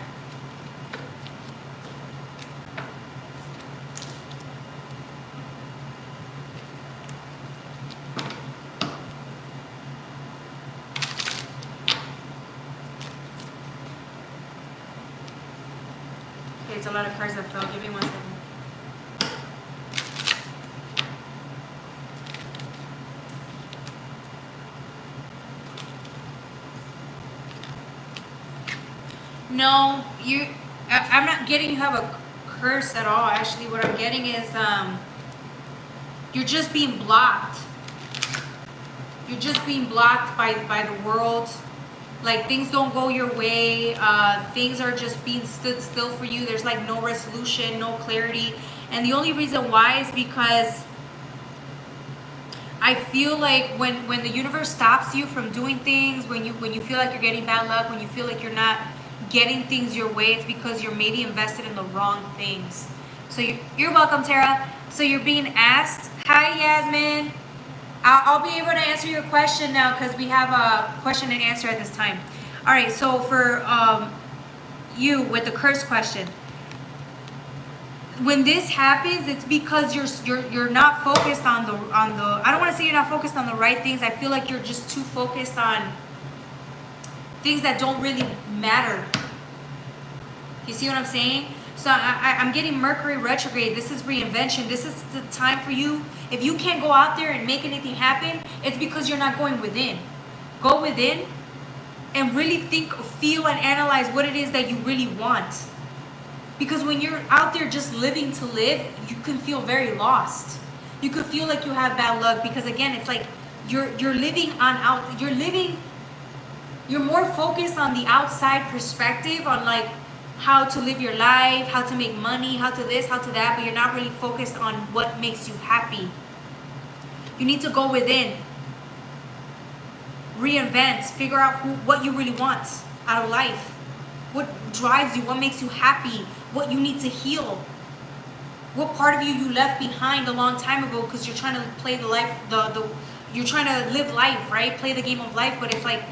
Okay, it's a lot of cards that fell. Give me 1 second. No, I'm not getting you have a curse at all. Actually, what I'm getting is you're just being blocked. You're just being blocked by the world. Like, things don't go your way. Things are just being stood still for you. There's like no resolution, no clarity. And the only reason why is because I feel like when the universe stops you from doing things, when you feel like you're getting bad luck, when you feel like you're not getting things your way, it's because you're maybe invested in the wrong things. So you're welcome, Tara. So you're being asked. Hi, Yasmin. I'll be able to answer your question now because we have a question and answer at this time. All right, so for you with the curse question, when this happens, it's because you're not focused on the I don't want to say you're not focused on the right things. I feel like you're just too focused on things that don't really matter. You see what I'm saying? So I'm getting Mercury retrograde. This is reinvention. This is the time for you. If you can't go out there and make anything happen, it's because you're not going within. Go within and really think, feel, and analyze what it is that you really want. Because when you're out there just living to live, you can feel very lost. You could feel like you have bad luck because, again, it's like you're living on you're more focused on the outside perspective, on like how to live your life, how to make money, how to this, how to that, but you're not really focused on what makes you happy. You need to go within, reinvent, figure out what you really want out of life, what drives you, what makes you happy, what you need to heal. What part of you left behind a long time ago because you're trying to play the life, you're trying to live life, right? Play the game of life, but it's like,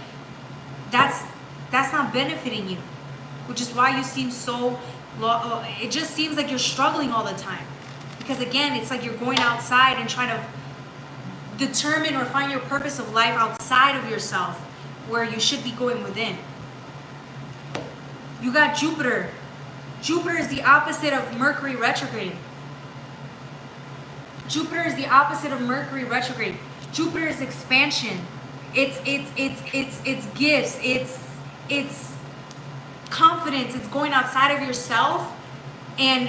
that's not benefiting you, which is why you seem so, it just seems like you're struggling all the time. Because again, it's like you're going outside and trying to determine or find your purpose of life outside of yourself, where you should be going within. You got Jupiter. Jupiter is the opposite of Mercury retrograde. Jupiter is the opposite of Mercury retrograde. Jupiter is expansion. It's gifts. It's confidence. It's going outside of yourself, and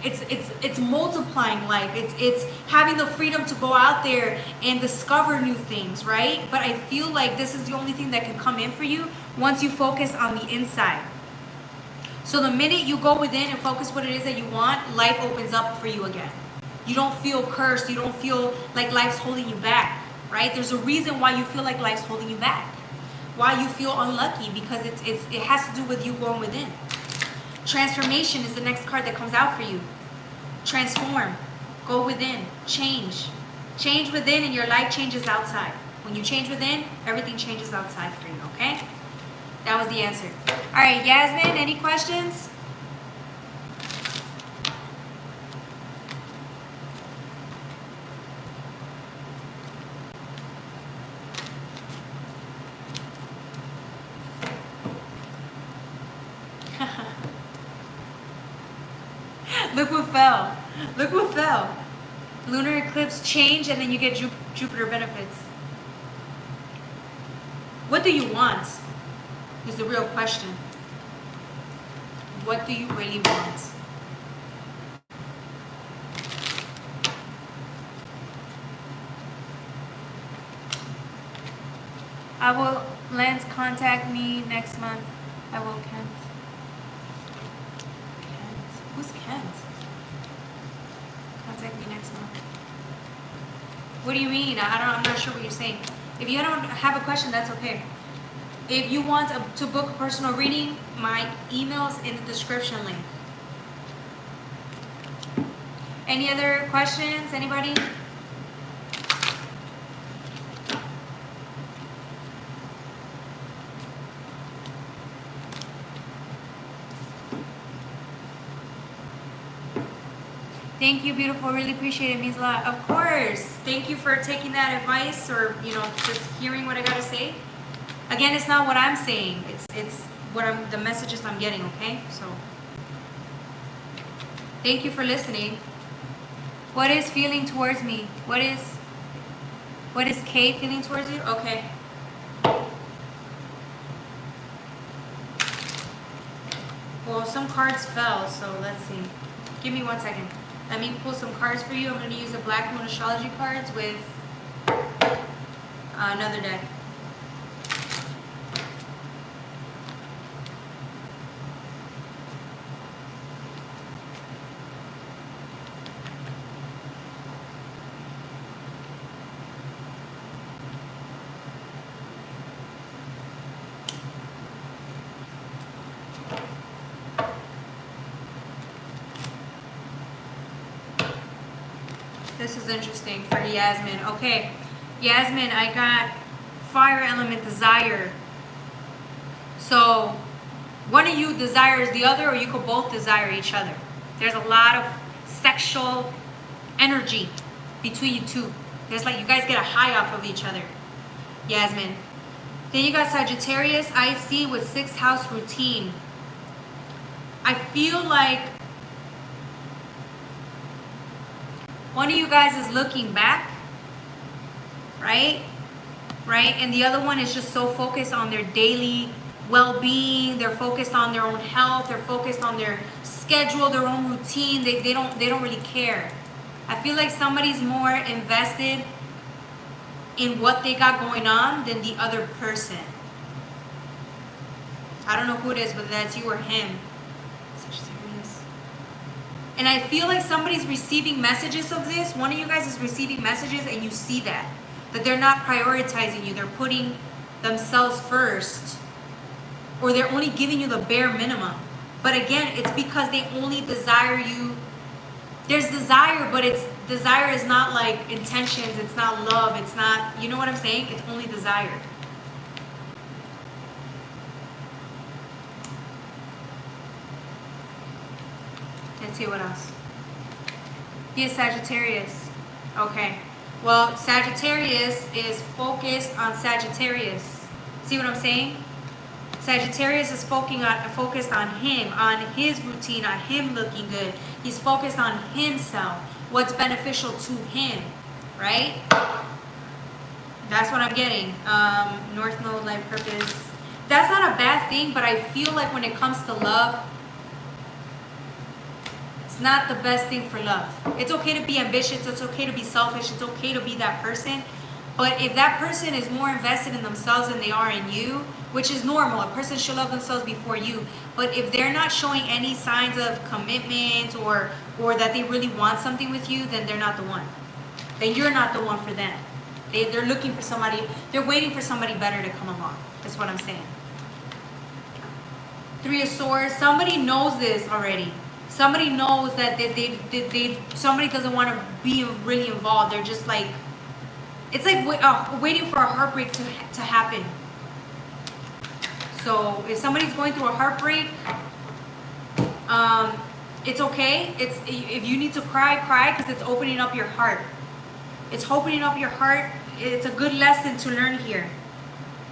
it's multiplying life. It's having the freedom to go out there and discover new things, right? But I feel like this is the only thing that can come in for you once you focus on the inside. So the minute you go within and focus what it is that you want, life opens up for you again. You don't feel cursed. You don't feel like life's holding you back, right? There's a reason why you feel like life's holding you back. Why you feel unlucky, because it has to do with you going within. Transformation is the next card that comes out for you. Transform. Go within. Change. Change within and your life changes outside. When you change within, everything changes outside for you, okay? That was the answer. All right, Yasmin, any questions? Look what fell. Look what fell. Lunar eclipse change, and then you get Jupiter benefits. What do you want? Is the real question. What do you really want? I will, Lance, contact me next month. I will, Kent. Who's Kent? Contact me next month. What do you mean? I'm not sure what you're saying. If you don't have a question, that's okay. If you want to book a personal reading, my email's in the description link. Any other questions? Anybody? Thank you, beautiful. Really appreciate it. It means a lot. Of course. Thank you for taking that advice, or just hearing what I gotta say. Again, it's not what I'm saying. It's what the messages I'm getting. Okay. So, thank you for listening. What is feeling towards me? What is Kay feeling towards you? Okay. Well, some cards fell, so let's see. Give me 1 second. Let me pull some cards for you. I'm going to use the Black Moon Astrology cards with another deck. This is interesting for Yasmin. Okay, Yasmin, I got fire element desire. So one of you desires the other, or you could both desire each other. There's a lot of sexual energy between you two. There's like you guys get a high off of each other, Yasmin. Then you got Sagittarius, IC with 6th house routine. I feel like one of you guys is looking back, right? And the other one is just so focused on their daily well-being. They're focused on their own health. They're focused on their schedule, their own routine. They don't really care. I feel like somebody's more invested in what they got going on than the other person. I don't know who it is, whether that's you or him. And I feel like somebody's receiving messages of this. One of you guys is receiving messages, and you see that they're not prioritizing you. They're putting themselves first. or they're only giving you the bare minimum. But again, it's because they only desire you. There's desire, but it's desire is not like intentions. It's not love. It's not, you know what I'm saying? It's only desire. Let's see what else. He is Sagittarius. Okay. Well, Sagittarius is focused on Sagittarius. See what I'm saying? Sagittarius is focused on him, on his routine, on him looking good. He's focused on himself, what's beneficial to him, right? That's what I'm getting. North Node, life purpose. That's not a bad thing, but I feel like when it comes to love, it's not the best thing for love. It's okay to be ambitious. It's okay to be selfish. It's okay to be that person. But if that person is more invested in themselves than they are in you, which is normal, a person should love themselves before you. But if they're not showing any signs of commitment or that they really want something with you, then they're not the one. Then you're not the one for them. They're looking for somebody. They're waiting for somebody better to come along. That's what I'm saying. Three of Swords. Somebody knows this already. Somebody knows that somebody doesn't want to be really involved. They're just like, it's like waiting for a heartbreak to happen. So if somebody's going through a heartbreak, it's okay. If you need to cry, because it's opening up your heart. It's opening up your heart. It's a good lesson to learn here,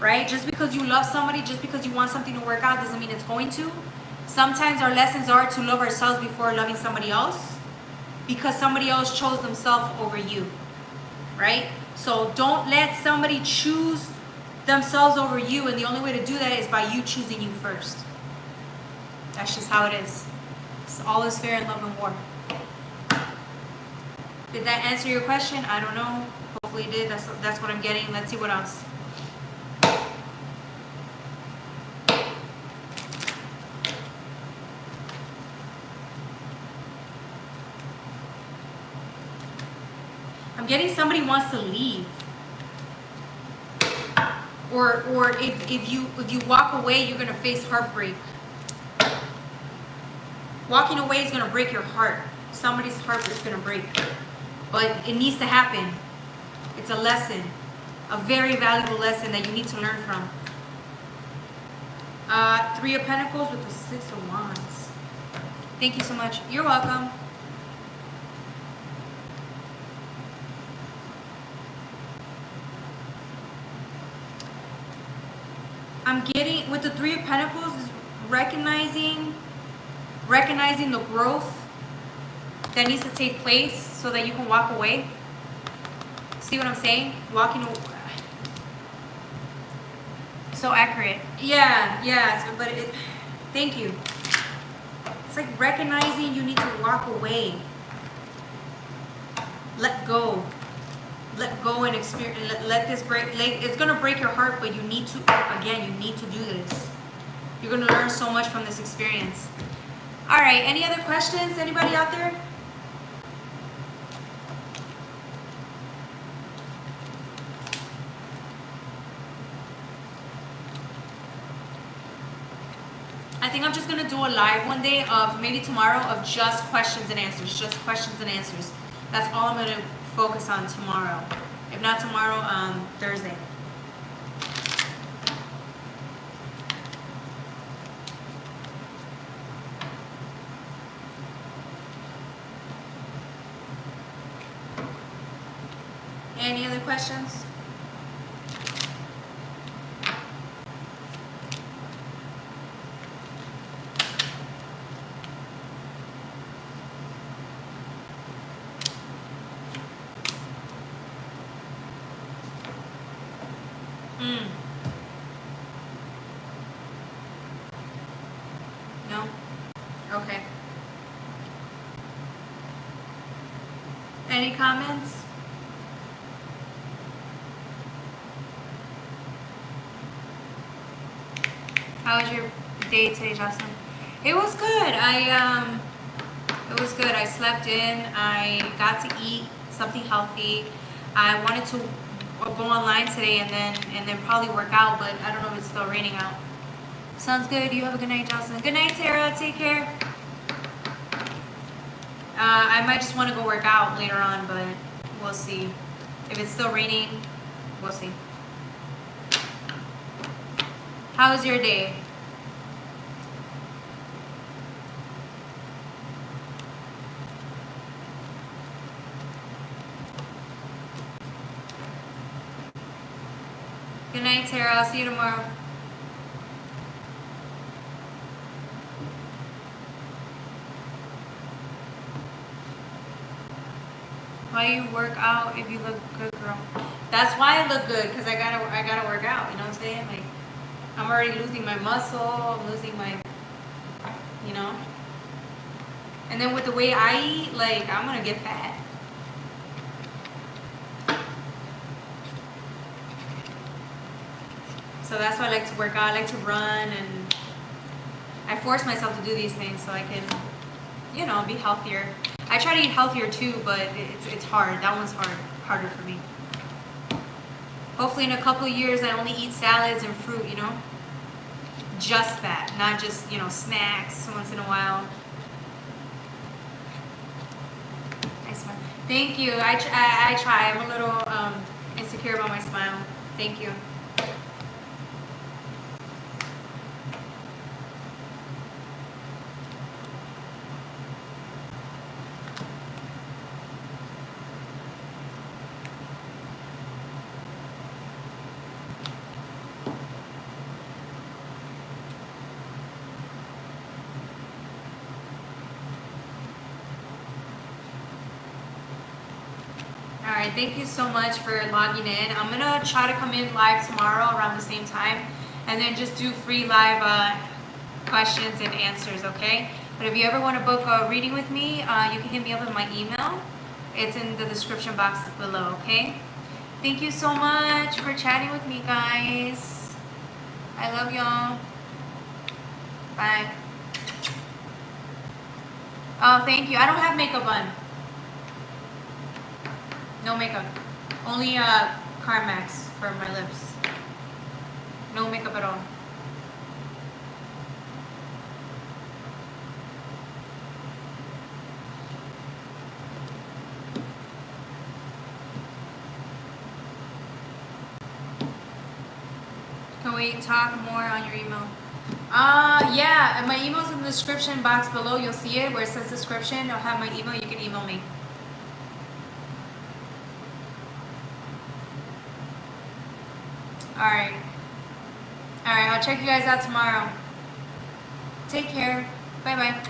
right? Just because you love somebody, just because you want something to work out, doesn't mean it's going to. Sometimes our lessons are to love ourselves before loving somebody else, because somebody else chose themselves over you, right? So don't let somebody choose themselves over you, and the only way to do that is by you choosing you first. That's just how it is. All is fair in love and war. Did that answer your question? I don't know. Hopefully it did. That's what I'm getting. Let's see what else. I'm getting somebody wants to leave. Or if you walk away, you're gonna face heartbreak. Walking away is gonna break your heart. Somebody's heart is gonna break. But it needs to happen. It's a lesson. A very valuable lesson that you need to learn from. Three of Pentacles with the Six of Wands. Thank you so much. You're welcome. I'm getting, with the Three of Pentacles, is recognizing the growth that needs to take place so that you can walk away. See what I'm saying? Walking away. So accurate. Yeah, but thank you. It's like recognizing you need to walk away. Let go. Let go and experience. Let this break. It's gonna break your heart, but you need to. Again, you need to do this. You're gonna learn so much from this experience. All right. Any other questions? Anybody out there? I think I'm just gonna do a live one day of maybe tomorrow of just questions and answers. Just questions and answers. That's all I'm gonna focus on tomorrow. If not tomorrow, Thursday. Any other questions? No? Okay. Any comments? How was your day today, Jocelyn? It was good. It was good. I slept in. I got to eat something healthy. I wanted to go online today and then probably work out, but I don't know if it's still raining out. Sounds good. You have a good night, Jocelyn. Good night, Sarah. Take care. I might just want to go work out later on, but we'll see. If it's still raining, we'll see. How was your day? Good night, Tara. I'll see you tomorrow. Why you work out if you look good, girl? That's why I look good, because I gotta work out. You know what I'm saying? Like, I'm already losing my muscle. I'm losing my, you know. And then with the way I eat, like, I'm gonna get fat. So that's why I like to work out. I like to run, and I force myself to do these things so I can, you know, be healthier. I try to eat healthier too, but it's hard. That one's harder for me. Hopefully in a couple of years I only eat salads and fruit, you know? Just that, not just, you know, snacks once in a while. I smile. Thank you. I try. I'm a little insecure about my smile. Thank you. Alright, thank you so much for logging in. I'm going to try to come in live tomorrow around the same time and then just do free live questions and answers, okay? But if you ever want to book a reading with me, you can hit me up with my email. It's in the description box below, okay? Thank you so much for chatting with me, guys. I love y'all. Bye. Oh, thank you. I don't have makeup on. No makeup. Only Carmex for my lips. No makeup at all. Can we talk more on your email? Yeah, my email's in the description box below. You'll see it where it says description. I'll have my email. You can email me. Alright. Alright, I'll check you guys out tomorrow. Take care. Bye-bye.